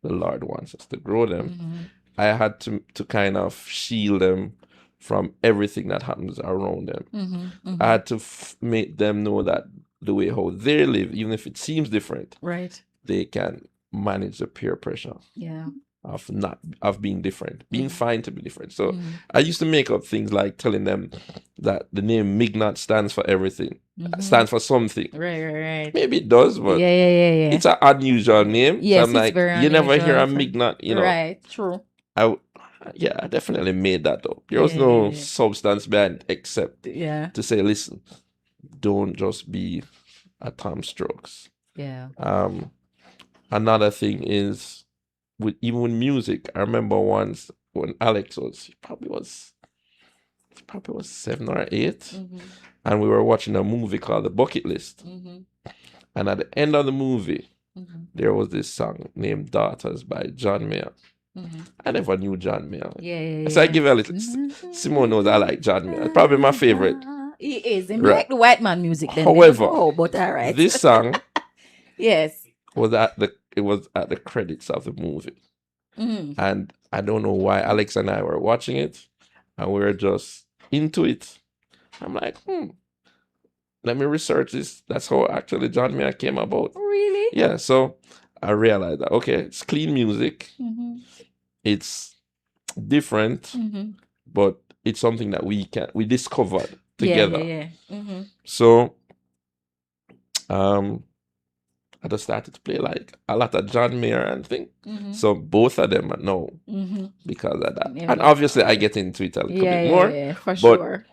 [SPEAKER 4] the Lord wants us to grow them, I had to kind of shield them from everything that happens around them. I had to make them know that the way how they live, even if it seems different,
[SPEAKER 1] right,
[SPEAKER 4] they can manage the peer pressure.
[SPEAKER 1] Yeah.
[SPEAKER 4] Of being different, being fine to be different. So I used to make up things like telling them that the name Mignott stands for everything, stands for something.
[SPEAKER 1] Right.
[SPEAKER 4] Maybe it does, but
[SPEAKER 1] yeah.
[SPEAKER 4] it's an unusual name.
[SPEAKER 1] Yes,
[SPEAKER 4] so I'm like, you never hear a Mignott,
[SPEAKER 1] Right, true.
[SPEAKER 4] I definitely made that up. There was no substance behind except to say, listen, don't just be a Tom Strokes.
[SPEAKER 1] Yeah.
[SPEAKER 4] Another thing is, even with music, I remember once when Alex he probably was probably was 7 or 8, and we were watching a movie called The Bucket List. And at the end of the movie, there was this song named Daughters by John Mayer. I never knew John Mayer.
[SPEAKER 3] Yeah.
[SPEAKER 4] So I give her a little. Simone knows I like John Mayer. Probably my favorite.
[SPEAKER 3] He is. He
[SPEAKER 4] Right.
[SPEAKER 3] like the white man music then.
[SPEAKER 4] However,
[SPEAKER 3] Oh, but all right.
[SPEAKER 4] this song
[SPEAKER 3] Yes.
[SPEAKER 4] was at the credits of the movie. And I don't know why Alex and I were watching it, and we were just into it. I'm like, let me research this. That's how actually John Mayer came about.
[SPEAKER 3] Really?
[SPEAKER 4] Yeah, so I realized that, okay, it's clean music. It's different, but it's something that we discovered together.
[SPEAKER 3] Yeah.
[SPEAKER 4] So I just started to play like a lot of John Mayer and thing. So both of them I know because of that.
[SPEAKER 3] Yeah.
[SPEAKER 4] And obviously I get into it a little bit more.
[SPEAKER 3] Yeah, for
[SPEAKER 4] But
[SPEAKER 3] sure.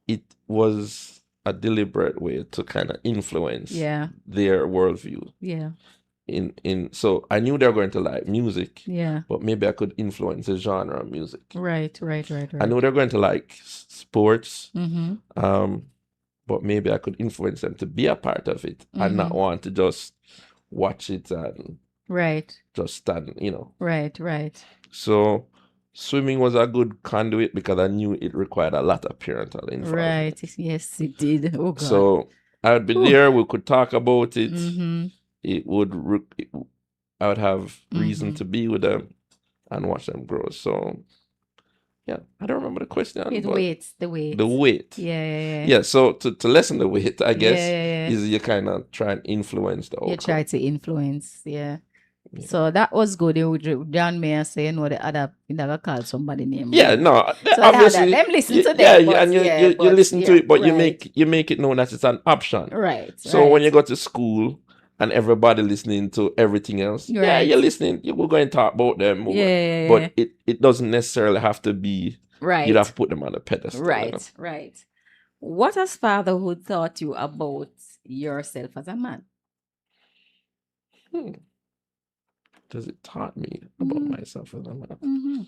[SPEAKER 4] it was a deliberate way to kind of influence their worldview.
[SPEAKER 3] Yeah.
[SPEAKER 4] So I knew they were going to like music,
[SPEAKER 3] Yeah.
[SPEAKER 4] but maybe I could influence the genre of music.
[SPEAKER 3] Right.
[SPEAKER 4] I knew they were going to like sports, but maybe I could influence them to be a part of it and not want to just watch it and just stand,
[SPEAKER 3] Right.
[SPEAKER 4] So swimming was a good conduit because I knew it required a lot of parental involvement.
[SPEAKER 3] Right. Yes, it did. Oh, God.
[SPEAKER 4] So I would be there. We could talk about it. It would. I would have reason to be with them and watch them grow. So, yeah, I don't remember the question.
[SPEAKER 3] The weight.
[SPEAKER 4] The weight.
[SPEAKER 3] Yeah.
[SPEAKER 4] Yeah. So to lessen the weight, I guess,
[SPEAKER 3] Yeah.
[SPEAKER 4] is you kind of try and influence the outcome.
[SPEAKER 3] You try to influence. Yeah. So that was good. John Mayer saying what the other, you never call somebody name.
[SPEAKER 4] Yeah, no,
[SPEAKER 3] So
[SPEAKER 4] obviously.
[SPEAKER 3] them listen to them.
[SPEAKER 4] Yeah,
[SPEAKER 3] but,
[SPEAKER 4] and you listen to it, but you make it known that it's an option.
[SPEAKER 3] Right.
[SPEAKER 4] So when you go to school and everybody listening to everything else, yeah, you're listening. We're going to talk about them.
[SPEAKER 3] Yeah.
[SPEAKER 4] But it doesn't necessarily have to be.
[SPEAKER 3] Right.
[SPEAKER 4] You'd have to put them on a pedestal.
[SPEAKER 3] Right. What has fatherhood taught you about yourself as a man?
[SPEAKER 4] Does it taught me about myself as a man?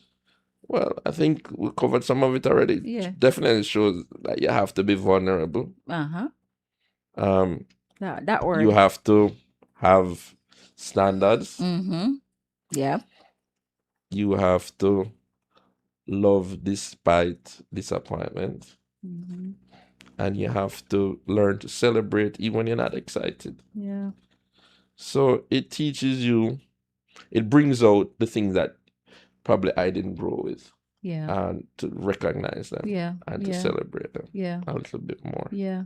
[SPEAKER 4] Well, I think we covered some of it already.
[SPEAKER 3] Yeah.
[SPEAKER 4] Definitely shows that you have to be vulnerable.
[SPEAKER 3] That word.
[SPEAKER 4] You have to have standards.
[SPEAKER 3] Yeah.
[SPEAKER 4] You have to love despite disappointment. And you have to learn to celebrate even when you're not excited.
[SPEAKER 3] Yeah.
[SPEAKER 4] So it teaches you, it brings out the things that probably I didn't grow with.
[SPEAKER 3] Yeah.
[SPEAKER 4] And to recognize them.
[SPEAKER 3] Yeah.
[SPEAKER 4] And to celebrate them.
[SPEAKER 3] Yeah.
[SPEAKER 4] A little bit more.
[SPEAKER 3] Yeah.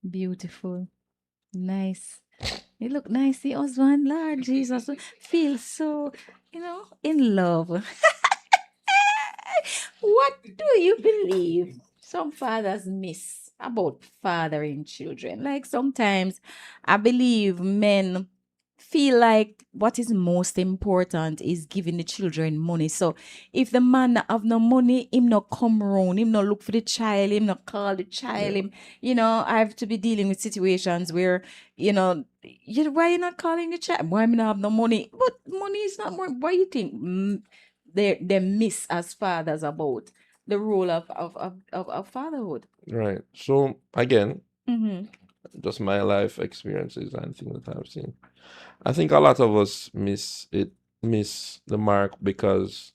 [SPEAKER 3] Beautiful. Nice. You look nice, the husband, Lord Jesus. Feel so, in love. What do you believe some fathers miss about fathering children? Like sometimes I believe men feel like what is most important is giving the children money. So if the man not have no money, him not come round, him not look for the child, him not call the child, him, I have to be dealing with situations where, why you not calling the child? Why me not have no money? But money is not more. What you think they miss as fathers about the role of fatherhood? Right.
[SPEAKER 4] So again, just my life experiences and things that I've seen. I think a lot of us miss the mark because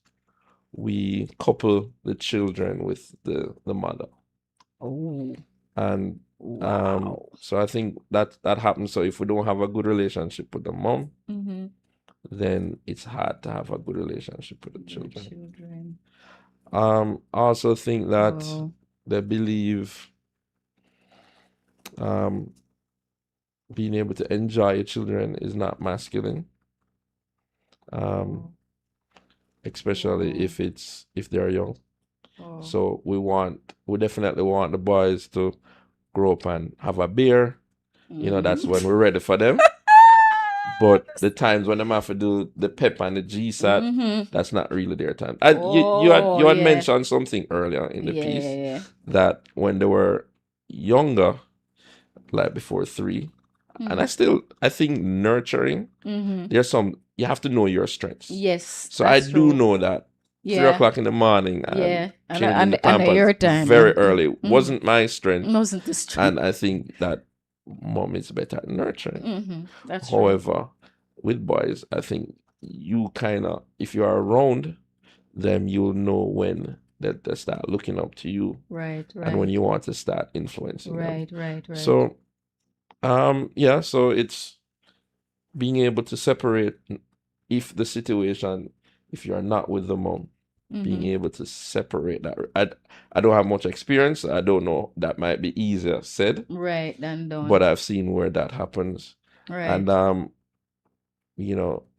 [SPEAKER 4] we couple the children with the mother.
[SPEAKER 3] Oh.
[SPEAKER 4] And
[SPEAKER 3] wow.
[SPEAKER 4] So I think that happens. So if we don't have a good relationship with the mom, then it's hard to have a good relationship with the children. I also think that they believe being able to enjoy your children is not masculine. Especially if they're young. So we definitely want the boys to grow up and have a beer. That's when we're ready for them. But the times when they have to do the pep and the GSAT, that's not really their time. You had mentioned something earlier in the piece that when they were younger, like before 3, and I think nurturing, there's you have to know your strengths.
[SPEAKER 3] Yes.
[SPEAKER 4] So I do know that 3 o'clock in the morning and
[SPEAKER 3] Yeah.
[SPEAKER 4] changing the
[SPEAKER 3] And
[SPEAKER 4] pampers
[SPEAKER 3] your time.
[SPEAKER 4] very early wasn't my strength.
[SPEAKER 3] Wasn't the strength.
[SPEAKER 4] And I think that mom is better at nurturing.
[SPEAKER 3] That's right.
[SPEAKER 4] However, with boys, I think you kind of, if you are around them, you'll know when that they start looking up to you
[SPEAKER 3] Right.
[SPEAKER 4] and when you want to start influencing them.
[SPEAKER 3] Right.
[SPEAKER 4] So, so it's being able to separate if the situation, if you're not with the mom, being able to separate that. I don't have much experience. I don't know. That might be easier said.
[SPEAKER 3] Right, than done.
[SPEAKER 4] But I've seen where that happens.
[SPEAKER 3] Right.
[SPEAKER 4] And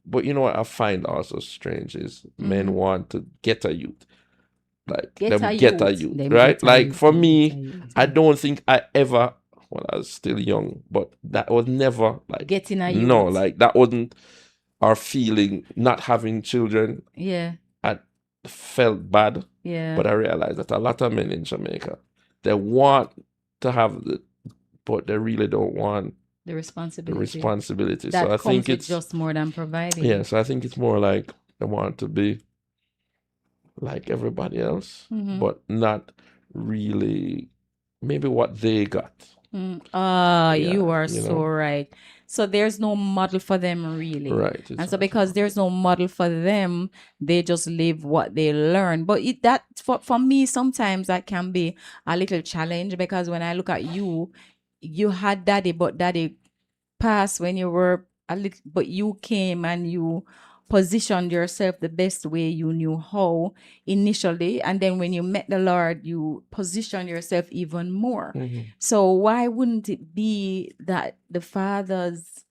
[SPEAKER 4] but you know what I find also strange is men want to get a youth. Like
[SPEAKER 3] Get
[SPEAKER 4] them
[SPEAKER 3] a
[SPEAKER 4] get a
[SPEAKER 3] youth.
[SPEAKER 4] youth,
[SPEAKER 3] Them
[SPEAKER 4] right?
[SPEAKER 3] get a
[SPEAKER 4] Like
[SPEAKER 3] youth,
[SPEAKER 4] for
[SPEAKER 3] them
[SPEAKER 4] me,
[SPEAKER 3] get a youth,
[SPEAKER 4] I
[SPEAKER 3] yeah.
[SPEAKER 4] don't think I ever, well, I was still young, but that was never like
[SPEAKER 3] Getting a youth.
[SPEAKER 4] no, like that wasn't our feeling. Not having children,
[SPEAKER 3] Yeah.
[SPEAKER 4] I felt bad,
[SPEAKER 3] Yeah.
[SPEAKER 4] but I realized that a lot of men in Jamaica, they want to have it, but they really don't want
[SPEAKER 3] The
[SPEAKER 4] the
[SPEAKER 3] responsibility.
[SPEAKER 4] responsibility.
[SPEAKER 3] That
[SPEAKER 4] So I
[SPEAKER 3] comes
[SPEAKER 4] think
[SPEAKER 3] with
[SPEAKER 4] it's
[SPEAKER 3] just more than providing.
[SPEAKER 4] yeah. So I think it's more like they want to be like everybody else, but not really maybe what they got.
[SPEAKER 3] You are
[SPEAKER 4] you
[SPEAKER 3] so
[SPEAKER 4] know.
[SPEAKER 3] right. So there's no model for them really.
[SPEAKER 4] Right,
[SPEAKER 3] And so
[SPEAKER 4] exactly.
[SPEAKER 3] because there's no model for them, they just live what they learn. But that for me sometimes that can be a little challenge, because when I look at you, you had daddy, but daddy passed when you were a little, but you came and you positioned yourself the best way you knew how initially, and then when you met the Lord, you positioned yourself even more. So why wouldn't it be that the fathers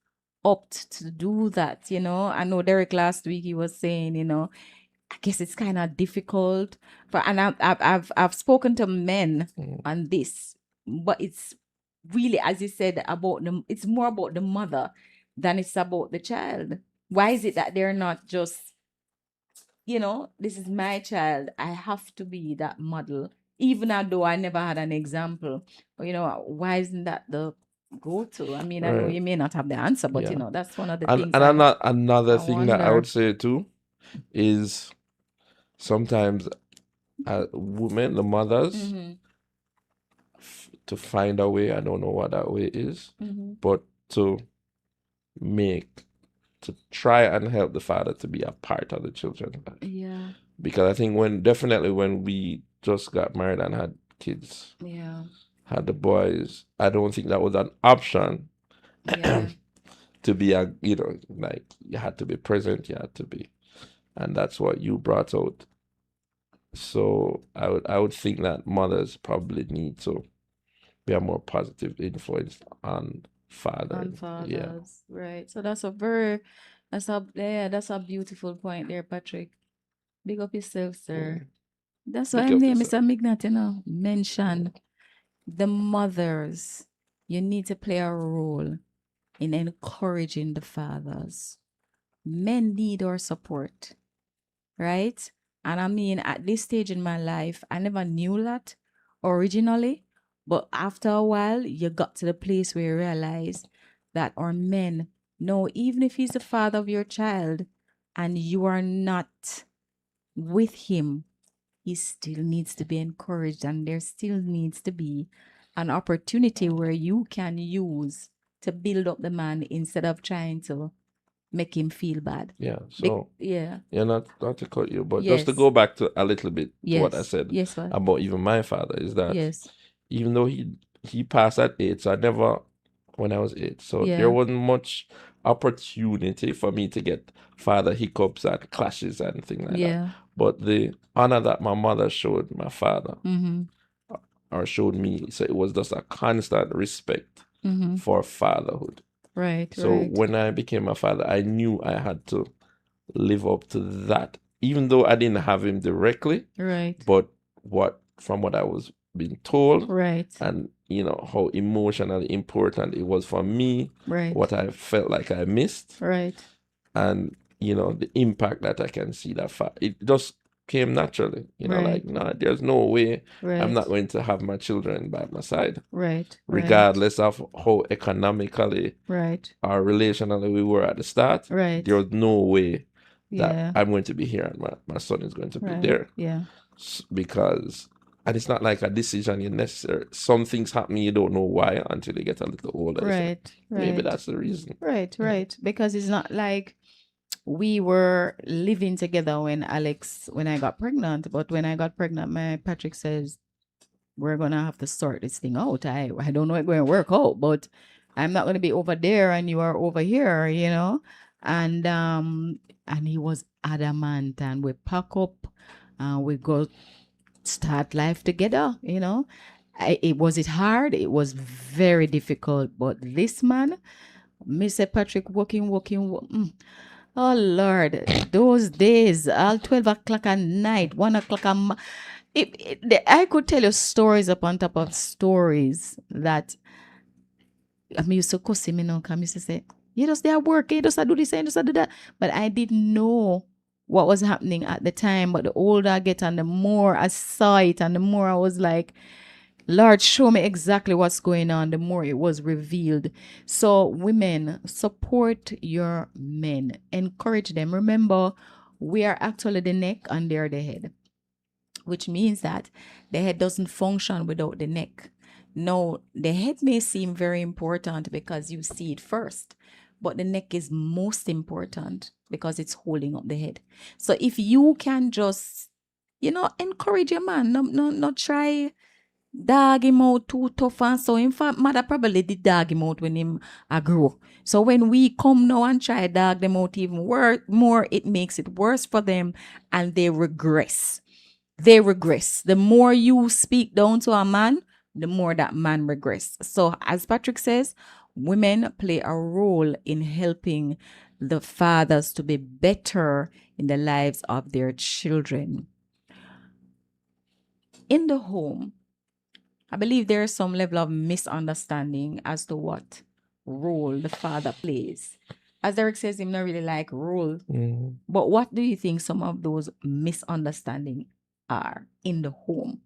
[SPEAKER 3] opt to do that? I know Derek last week, he was saying, I guess it's kind of difficult and I've spoken to men on this, but it's really, as you said, about them. It's more about the mother than it's about the child. Why is it that they're not just, this is my child, I have to be that model, even though I never had an example? But why isn't that the go-to? I mean, I know
[SPEAKER 4] Right.
[SPEAKER 3] you may not have the answer, but
[SPEAKER 4] Yeah.
[SPEAKER 3] that's one of the
[SPEAKER 4] And
[SPEAKER 3] things.
[SPEAKER 4] another
[SPEAKER 3] I
[SPEAKER 4] thing that I
[SPEAKER 3] wonder.
[SPEAKER 4] would say too is sometimes women, the mothers, to find a way, I don't know what that way is, but to try and help the father to be a part of the children.
[SPEAKER 3] Yeah.
[SPEAKER 4] Because I think when we just got married and had kids, had the boys, I don't think that was an option.
[SPEAKER 3] Yeah.
[SPEAKER 4] To be like you had to be present, you had to be, and that's what you brought out. So I would think that mothers probably need to be a more positive influence on fathers. Yeah.
[SPEAKER 3] Right. So that's a beautiful point there, Patrick. Big up yourself, sir. That's why
[SPEAKER 4] Big
[SPEAKER 3] I'm
[SPEAKER 4] up
[SPEAKER 3] there,
[SPEAKER 4] yourself.
[SPEAKER 3] Mr. Mignott, mention the mothers. You need to play a role in encouraging the fathers. Men need our support, right? And I mean, at this stage in my life, I never knew that originally. But after a while, you got to the place where you realize that our men know, even if he's the father of your child and you are not with him, he still needs to be encouraged, and there still needs to be an opportunity where you can use to build up the man instead of trying to make him feel bad.
[SPEAKER 4] Yeah. So
[SPEAKER 3] yeah,
[SPEAKER 4] not to cut you, but just to
[SPEAKER 3] Yes.
[SPEAKER 4] go back to a little bit to what I
[SPEAKER 3] Yes.
[SPEAKER 4] said
[SPEAKER 3] Yes, what?
[SPEAKER 4] about even my father is that
[SPEAKER 3] Yes.
[SPEAKER 4] even though he passed at 8, so I never when I was 8, so
[SPEAKER 3] Yeah.
[SPEAKER 4] there wasn't much opportunity for me to get father hiccups and clashes and things like that.
[SPEAKER 3] Yeah.
[SPEAKER 4] But the honor that my mother showed my father or showed me, so it was just a constant respect for fatherhood.
[SPEAKER 3] Right.
[SPEAKER 4] So when I became a father, I knew I had to live up to that, even though I didn't have him directly.
[SPEAKER 3] Right.
[SPEAKER 4] But from what I was being told,
[SPEAKER 3] Right.
[SPEAKER 4] and how emotionally important it was for me,
[SPEAKER 3] Right.
[SPEAKER 4] what I felt like I missed,
[SPEAKER 3] Right.
[SPEAKER 4] and the impact that I can see that it just came naturally.
[SPEAKER 3] Right.
[SPEAKER 4] Like, no, there's no way
[SPEAKER 3] Right.
[SPEAKER 4] I'm not going to have my children by my side,
[SPEAKER 3] Right.
[SPEAKER 4] regardless of how economically
[SPEAKER 3] Right.
[SPEAKER 4] or relationally we were at the start.
[SPEAKER 3] Right.
[SPEAKER 4] There was no way
[SPEAKER 3] Yeah.
[SPEAKER 4] I'm going to be here and my son is going to be
[SPEAKER 3] Right.
[SPEAKER 4] there.
[SPEAKER 3] Yeah.
[SPEAKER 4] Because, and it's not like a decision you necessarily, some things happen, you don't know why until you get a little older. So
[SPEAKER 3] Right.
[SPEAKER 4] maybe
[SPEAKER 3] Right.
[SPEAKER 4] that's the reason.
[SPEAKER 3] Right. Right. Because it's not like we were living together when I got pregnant. But when I got pregnant, my Patrick says, we're going to have to sort this thing out. I don't know it's going to work out, but I'm not going to be over there and you are over here, you know? And he was adamant, and we pack up and we go start life together, you know? It hard? It was very difficult, but this man, Mr. Patrick, working. Oh Lord, those days, all 12 o'clock at night, 1 o'clock I could tell you stories upon top of stories that I mean, used to cuss him, you know, come used to say, you just there work, you just do this, you just do that. But I didn't know what was happening at the time. But the older I get and the more I saw it and the more I was like, Lord, show me exactly what's going on, the more it was revealed. So, women, support your men, encourage them. Remember, we are actually the neck and they're the head, which means that the head doesn't function without the neck. No, the head may seem very important because you see it first, but the neck is most important because it's holding up the head. So, if you can just, encourage your man, not try dog him out too tough and so. In fact, mother probably did dog him out when him a grow. So when we come now and try dog them out even more, it makes it worse for them and they regress. The more you speak down to a man, the more that man regress. So as Patrick says, women play a role in helping the fathers to be better in the lives of their children. In the home, I believe there is some level of misunderstanding as to what role the father plays. As Derek says, him not really like role.
[SPEAKER 4] Mhm.
[SPEAKER 3] But what do you think some of those misunderstandings are in the home?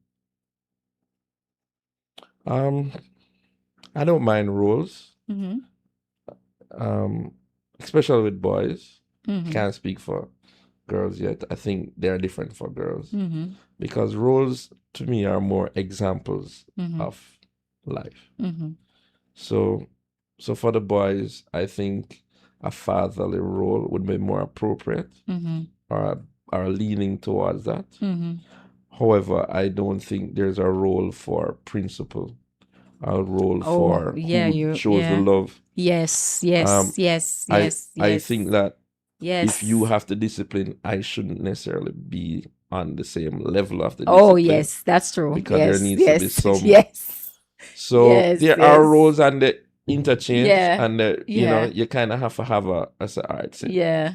[SPEAKER 4] I don't mind rules,
[SPEAKER 3] Mm-hmm.
[SPEAKER 4] especially with boys.
[SPEAKER 3] Mm-hmm.
[SPEAKER 4] Can't speak for girls yet. I think they're different for girls
[SPEAKER 3] Mm-hmm.
[SPEAKER 4] because roles to me are more examples
[SPEAKER 3] Mm-hmm.
[SPEAKER 4] of life.
[SPEAKER 3] Mm-hmm.
[SPEAKER 4] So for the boys, I think a fatherly role would be more appropriate,
[SPEAKER 3] Mm-hmm.
[SPEAKER 4] or leaning towards that.
[SPEAKER 3] Mm-hmm.
[SPEAKER 4] However, I don't think there's a role for principal, a role
[SPEAKER 3] Oh,
[SPEAKER 4] for
[SPEAKER 3] yeah,
[SPEAKER 4] who shows the love.
[SPEAKER 3] Yes.
[SPEAKER 4] I think that
[SPEAKER 3] Yes.
[SPEAKER 4] if you have to discipline, I shouldn't necessarily be on the same level of the
[SPEAKER 3] Oh,
[SPEAKER 4] discipline.
[SPEAKER 3] yes, that's true.
[SPEAKER 4] Because
[SPEAKER 3] yes,
[SPEAKER 4] there needs to be some.
[SPEAKER 3] Yes.
[SPEAKER 4] So
[SPEAKER 3] Yes,
[SPEAKER 4] there are
[SPEAKER 3] yes.
[SPEAKER 4] roles and the interchange,
[SPEAKER 3] Yeah,
[SPEAKER 4] and
[SPEAKER 3] yeah.
[SPEAKER 4] you kind of have to have I say, all right, say,
[SPEAKER 3] Yeah.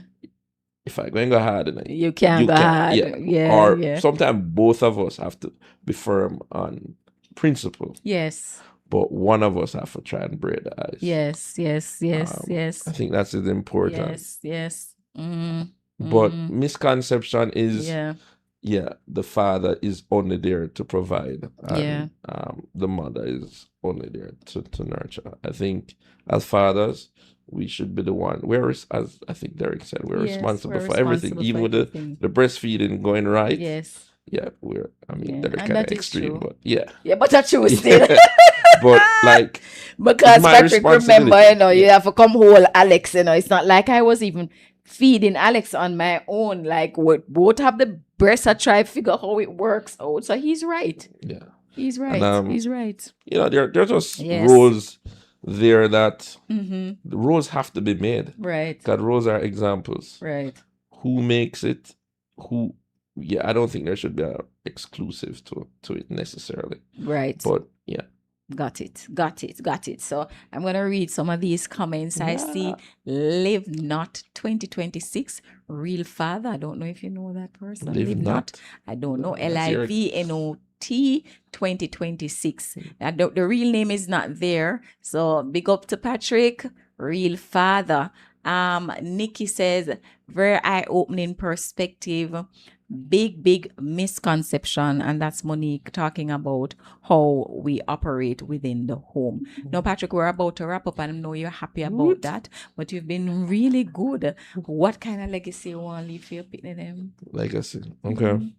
[SPEAKER 4] if I go and go hard, then
[SPEAKER 3] You can't go hard. Yeah,
[SPEAKER 4] or
[SPEAKER 3] yeah.
[SPEAKER 4] sometimes both of us have to be firm on principle,
[SPEAKER 3] Yes.
[SPEAKER 4] but one of us have to try and braid the ice.
[SPEAKER 3] Yes.
[SPEAKER 4] I think that's important.
[SPEAKER 3] Yes. Mm.
[SPEAKER 4] But misconception is,
[SPEAKER 3] Yeah.
[SPEAKER 4] the father is only there to provide,
[SPEAKER 3] Yeah.
[SPEAKER 4] and the mother is only there to nurture. I think as fathers, we should be the one. As I think Derek said, we're
[SPEAKER 3] Yes,
[SPEAKER 4] responsible
[SPEAKER 3] we're
[SPEAKER 4] for everything,
[SPEAKER 3] responsible
[SPEAKER 4] even
[SPEAKER 3] for
[SPEAKER 4] with
[SPEAKER 3] everything.
[SPEAKER 4] the breastfeeding going right.
[SPEAKER 3] Yes.
[SPEAKER 4] Yeah,
[SPEAKER 3] Yeah,
[SPEAKER 4] they're
[SPEAKER 3] and
[SPEAKER 4] kind of
[SPEAKER 3] that is
[SPEAKER 4] extreme,
[SPEAKER 3] true.
[SPEAKER 4] but yeah.
[SPEAKER 3] Yeah, but that's true still.
[SPEAKER 4] But like,
[SPEAKER 3] Because
[SPEAKER 4] it's my
[SPEAKER 3] Patrick, remember,
[SPEAKER 4] responsibility.
[SPEAKER 3] you have to come hold Alex, it's not like I was even feeding Alex on my own. Like, we both have the breast. I try to figure how it works out. So he's right.
[SPEAKER 4] Yeah.
[SPEAKER 3] He's right.
[SPEAKER 4] And,
[SPEAKER 3] He's right.
[SPEAKER 4] there are just
[SPEAKER 3] Yes.
[SPEAKER 4] rules there that
[SPEAKER 3] Mm-hmm.
[SPEAKER 4] the rules have to be made.
[SPEAKER 3] Right.
[SPEAKER 4] Because rules are examples.
[SPEAKER 3] Right.
[SPEAKER 4] Who makes it? I don't think there should be a exclusive to it necessarily.
[SPEAKER 3] Right.
[SPEAKER 4] But yeah.
[SPEAKER 3] Got it. So I'm going to read some of these comments. I see Live Not 2026, Real Father. I don't know if you know that person.
[SPEAKER 4] Live Not?
[SPEAKER 3] I don't know.
[SPEAKER 4] That's your-
[SPEAKER 3] LIVNOT 2026. The real name is not there. So big up to Patrick, Real Father. Nikki says, very eye-opening perspective. big misconception, and that's Monique talking about how we operate within the home. Now, Patrick, we're about to wrap up, and I know you're happy about that, but you've been really good. What kind of legacy you want to leave for your picnic them?
[SPEAKER 4] Legacy. Okay.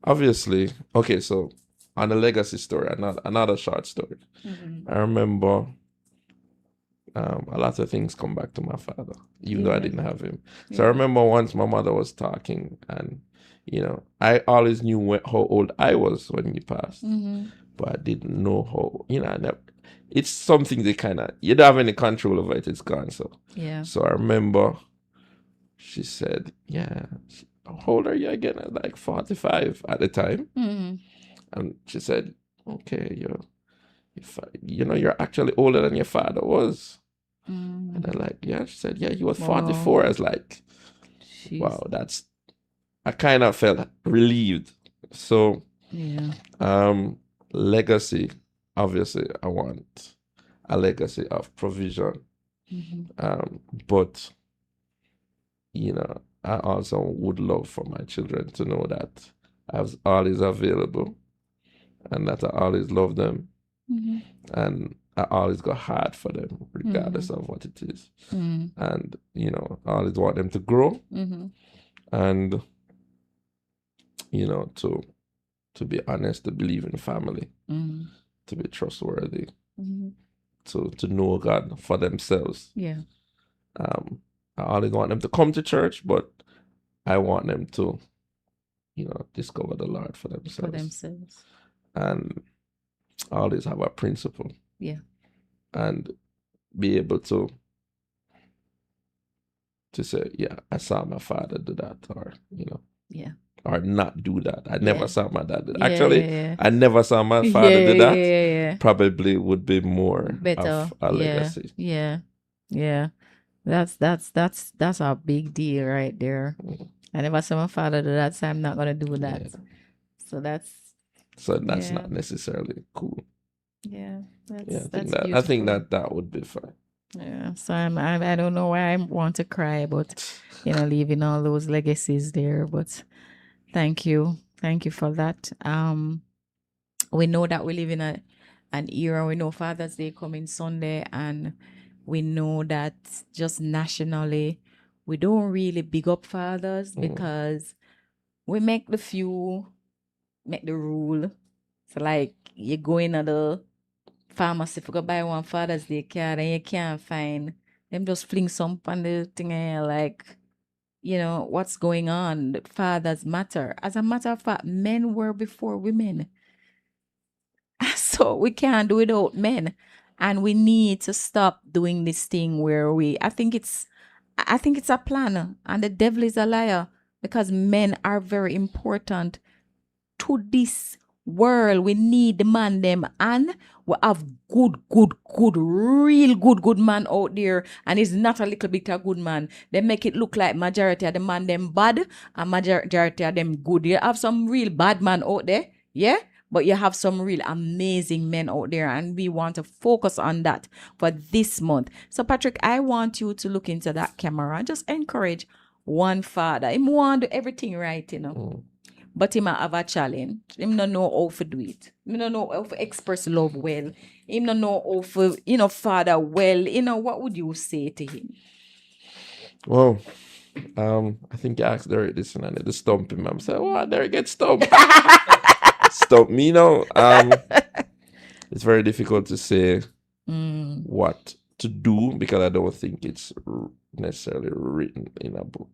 [SPEAKER 4] Obviously, okay, so on the legacy story, another short story. I remember a lot of things come back to my father, even though I didn't have him. So I remember once my mother was talking, and I always knew how old I was when he passed, but I didn't know how. I never. It's something that you don't have any control over it. It's gone. So I remember she said, "Yeah, how old are you again?" I was like 45 at the time, and she said, "Okay, you're actually older than your father was." And I'm like, yeah. She said, yeah, he was 44. I was like, wow, I kind of felt relieved. So, legacy, obviously, I want a legacy of provision. But, I also would love for my children to know that I was always available and that I always love them. And I always go hard for them, regardless of what it is. And, I always want them to grow and, to be honest, to believe in family, to be trustworthy, to know God for themselves. I always want them to come to church, but I want them to, discover the Lord for themselves. And always have a principle. And be able to say, yeah, I saw my father do that, or or not do that. I never saw my dad do that. Actually, I never saw my father do that. Probably would be more
[SPEAKER 3] better
[SPEAKER 4] of a legacy.
[SPEAKER 3] That's a big deal right there. I never saw my father do that, so I'm not gonna do that. So that's
[SPEAKER 4] not necessarily cool.
[SPEAKER 3] That's
[SPEAKER 4] I think that would be fine.
[SPEAKER 3] So I don't know why I want to cry, but leaving all those legacies there. But thank you for that. We know that we live in an era. We know Father's Day coming Sunday, and we know that just nationally, we don't really big up fathers because we make the few make the rule. So like you go in at the pharmacy if you go buy one Father's Day card and you can't find them, just fling some on the thing and you're like, what's going on? Fathers matter. As a matter of fact, men were before women. So we can't do without men. And we need to stop doing this thing where I think it's a plan, and the devil is a liar, because men are very important to this world. We need the man them, and we have good, real good man out there, and it's not a little bit a good man. They make it look like majority of the man them bad and majority of them good. You have some real bad man out there, but you have some real amazing men out there, and we want to focus on that for this month. So Patrick, I want you to look into that camera and just encourage one father. He want to do everything right, but he might have a challenge. Him don't know how to do it. Him don't know how to express love well. Him don't know how to, father well. What would you say to him?
[SPEAKER 4] Well, I think you asked Derek this, and I need to stump him. I'm saying, well, Derek get stumped. Stump me, It's very difficult to say what to do, because I don't think it's necessarily written in a book.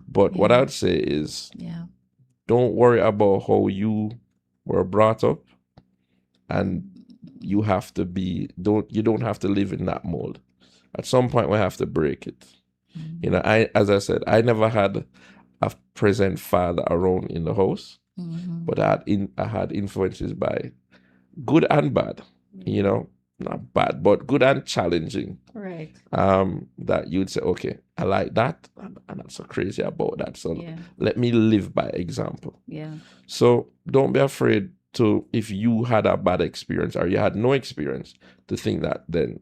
[SPEAKER 4] But what I'd say is, don't worry about how you were brought up, and you have to you don't have to live in that mold. At some point we have to break it. As I said, I never had a present father around in the house, but I had influences by good and bad, not bad, but good and challenging.
[SPEAKER 3] Right.
[SPEAKER 4] That you'd say, okay, I like that, and I'm not so crazy about that. So let me live by example. So don't be afraid to, if you had a bad experience or you had no experience, to think that then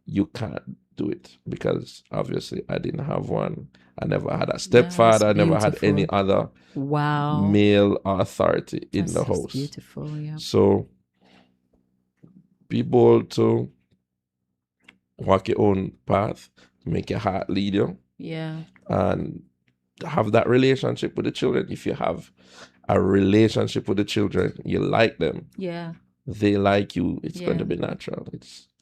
[SPEAKER 4] you can't do it, because obviously I didn't have one. I never had a stepfather. I never had any other male authority in the house.
[SPEAKER 3] Beautiful, yeah.
[SPEAKER 4] So be bold to walk your own path, make your heart lead you.
[SPEAKER 3] Yeah.
[SPEAKER 4] And have that relationship with the children. If you have a relationship with the children, you like them.
[SPEAKER 3] Yeah.
[SPEAKER 4] They like you. It's going to be natural.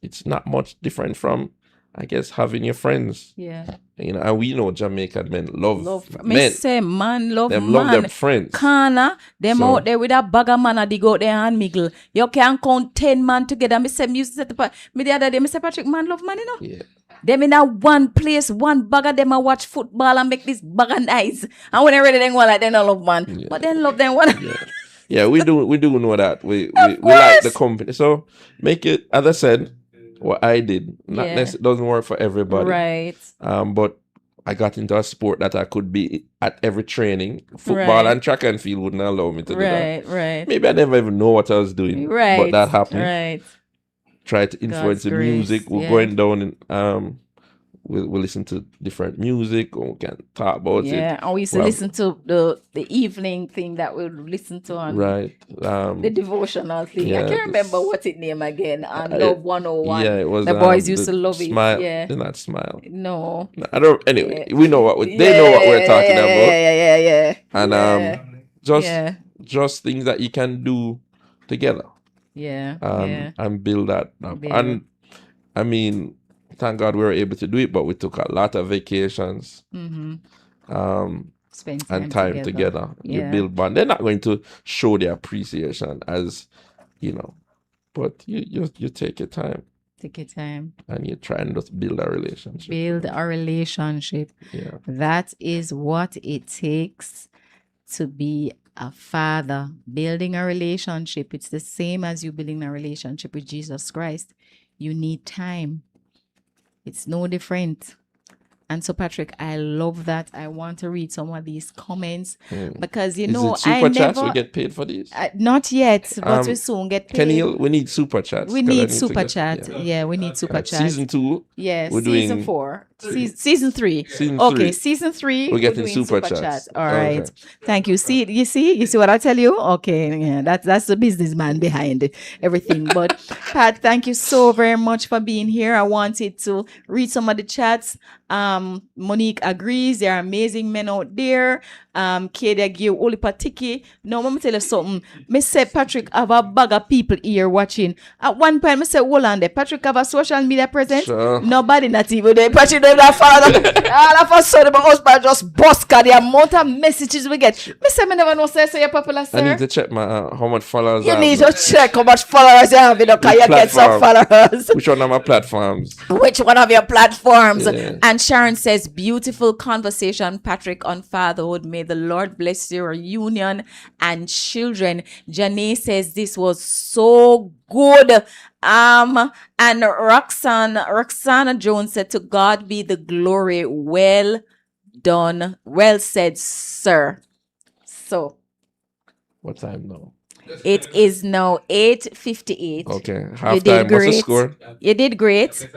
[SPEAKER 4] It's not much different from, I guess, having your friends.
[SPEAKER 3] Yeah.
[SPEAKER 4] You know, and we know Jamaican men love men.
[SPEAKER 3] Me say man love
[SPEAKER 4] them
[SPEAKER 3] man.
[SPEAKER 4] love them friends.
[SPEAKER 3] Kana, them out there with a bag of man, they go there and mingle. You can count 10 man together. Me say music set up. Me the other day, me say Patrick, man love man, you know?
[SPEAKER 4] Yeah.
[SPEAKER 3] Them in a one place, one bag of them a watch football and make this bag of nice. And when they ready, they go like they don't love man.
[SPEAKER 4] Yeah.
[SPEAKER 3] But then love them one.
[SPEAKER 4] Yeah. Yeah, we do know that. We like the company. So make it, as I said, what I did. Not necessarily, it doesn't work for everybody.
[SPEAKER 3] Right.
[SPEAKER 4] But I got into a sport that I could be at every training. Football and track and field wouldn't allow me to do that.
[SPEAKER 3] Right.
[SPEAKER 4] Maybe I never even know what I was doing.
[SPEAKER 3] Right.
[SPEAKER 4] But that happened.
[SPEAKER 3] Right.
[SPEAKER 4] Try to influence the music. We're going down and we'll listen to different music, or we can talk about it.
[SPEAKER 3] Yeah, and we used to listen to the evening thing that we'll listen to on the devotional thing.
[SPEAKER 4] Yeah,
[SPEAKER 3] I can't remember what it name again. On Love 101.
[SPEAKER 4] Yeah, it was
[SPEAKER 3] the boys used to love
[SPEAKER 4] Smile.
[SPEAKER 3] it. Yeah.
[SPEAKER 4] Not Smile.
[SPEAKER 3] No.
[SPEAKER 4] I don't. Anyway, we know what they know what we're talking about.
[SPEAKER 3] Yeah.
[SPEAKER 4] And just things that you can do together.
[SPEAKER 3] Yeah.
[SPEAKER 4] And build that up. And I mean, thank God we were able to do it, but we took a lot of vacations.
[SPEAKER 3] Spend
[SPEAKER 4] time together. You build bond. They're not going to show their appreciation, as you know, but you take your time.
[SPEAKER 3] Take your time.
[SPEAKER 4] And you try and just build a relationship. Yeah.
[SPEAKER 3] That is what it takes to be a father. Building a relationship. It's the same as you building a relationship with Jesus Christ. You need time. It's no different. And so, Patrick, I love that. I want to read some of these comments because, you know,
[SPEAKER 4] super chats we get paid for these?
[SPEAKER 3] Not yet, but we soon get paid.
[SPEAKER 4] We need super chats.
[SPEAKER 3] We need super chat. Yeah, we need super chat.
[SPEAKER 4] Season 2.
[SPEAKER 3] Yeah, season 4. Season 3. Season 3.
[SPEAKER 4] We're getting super chats.
[SPEAKER 3] All right. Okay. Thank you. You see what I tell you? Okay. Yeah, that's the businessman behind everything. But Pat, thank you so very much for being here. I wanted to read some of the chats. Monique agrees. There are amazing men out there. Kade give Oli Patiki. Now, let me tell you something. Me say Patrick have a bag of people here watching. At one point, me say, hold on there. Patrick have a social media presence. Sure. Nobody not even there. Patrick don't have father. All of us saw the husband just bust the amount of messages we get. Me say, me never know say so you're popular, sir.
[SPEAKER 4] I need to check my how much followers
[SPEAKER 3] you need to check how much followers you have. Because you get some followers.
[SPEAKER 4] Which one of my platforms?
[SPEAKER 3] Which one of your platforms?
[SPEAKER 4] Yeah.
[SPEAKER 3] And Sharon says, beautiful conversation, Patrick, on fatherhood. May the Lord bless your union and children. Janae says this was so good. And Roxana Jones said, to God be the glory. Well done. Well said, sir. So.
[SPEAKER 4] What time now?
[SPEAKER 3] It is now 8:58.
[SPEAKER 4] Okay. Halftime. What's the score?
[SPEAKER 3] You did great.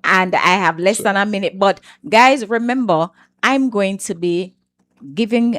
[SPEAKER 3] And I have less than a minute. But guys, remember, I'm going to be giving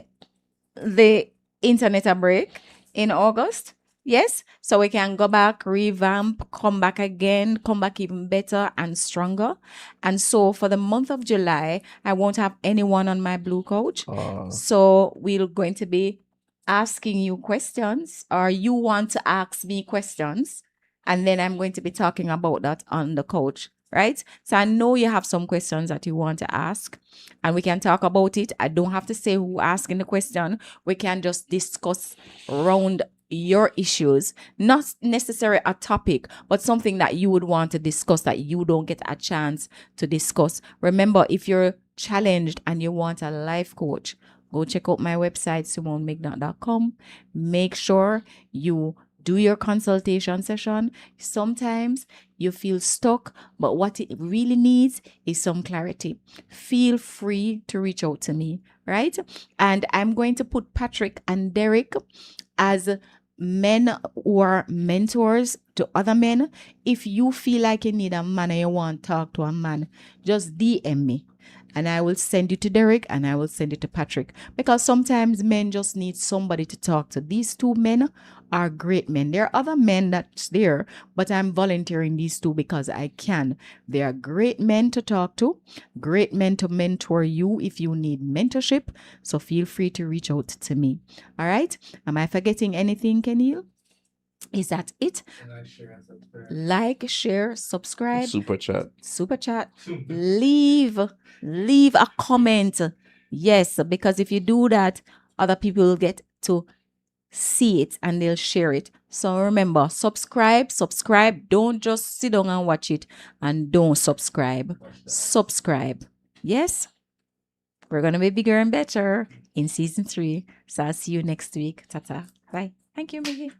[SPEAKER 3] the internet a break in August. Yes. So we can go back, revamp, come back again, come back even better and stronger. And so for the month of July, I won't have anyone on my Blue Coach. So we're going to be asking you questions, or you want to ask me questions, and then I'm going to be talking about that on the coach, right? So I know you have some questions that you want to ask, and we can talk about it. I don't have to say who asking the question. We can just discuss around your issues, not necessarily a topic, but something that you would want to discuss that you don't get a chance to discuss. Remember, if you're challenged and you want a life coach, go check out my website, SimoneMignott.com. Make sure you do your consultation session. Sometimes you feel stuck, but what it really needs is some clarity. Feel free to reach out to me, right? And I'm going to put Patrick and Derek as men who are mentors to other men, if you feel like you need a man and you want to talk to a man, just DM me. And I will send you to Derek and I will send it to Patrick. Because sometimes men just need somebody to talk to. These two men are great men. There are other men that's there, but I'm volunteering these two because I can. They are great men to talk to, great men to mentor you if you need mentorship. So feel free to reach out to me. All right. Am I forgetting anything, Kenil? Is that it? Like, share, subscribe.
[SPEAKER 4] Super chat.
[SPEAKER 3] Super chat. Leave a comment. Yes, because if you do that, other people will get to see it and they'll share it. So remember, subscribe. Don't just sit down and watch it and don't subscribe. Subscribe. Yes? We're going to be bigger and better in season 3. So I'll see you next week. Ta-ta. Bye. Thank you, Miggy.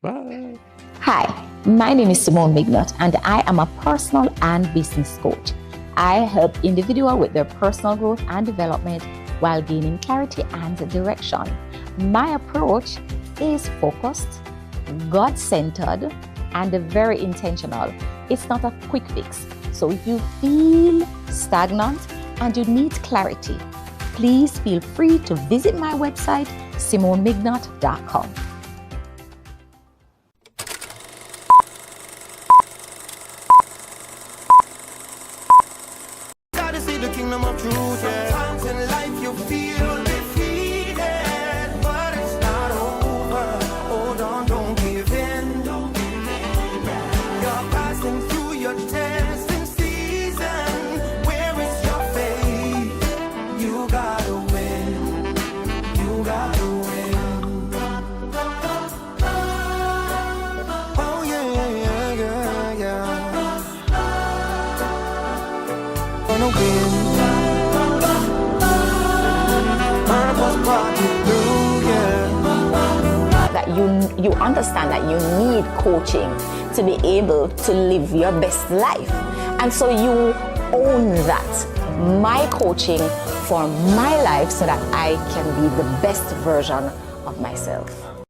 [SPEAKER 4] Bye.
[SPEAKER 1] Hi, my name is Simone Mignott, and I am a personal and business coach. I help individuals with their personal growth and development while gaining clarity and direction. My approach is focused, God-centered, and very intentional. It's not a quick fix. So if you feel stagnant and you need clarity, please feel free to visit my website, SimoneMignott.com.
[SPEAKER 2] Gotta see the kingdom of truth, yeah. Sometimes in life you feel defeated, but it's not over. Hold on, don't give in. You're passing through your testing season. Where is your faith? You gotta win. You gotta win. Oh yeah. Gonna win. Purpose brought you through, yeah.
[SPEAKER 1] That you understand that you need coaching to be able to live your best life. And so you own that. My coaching for my life so that I can be the best version of myself.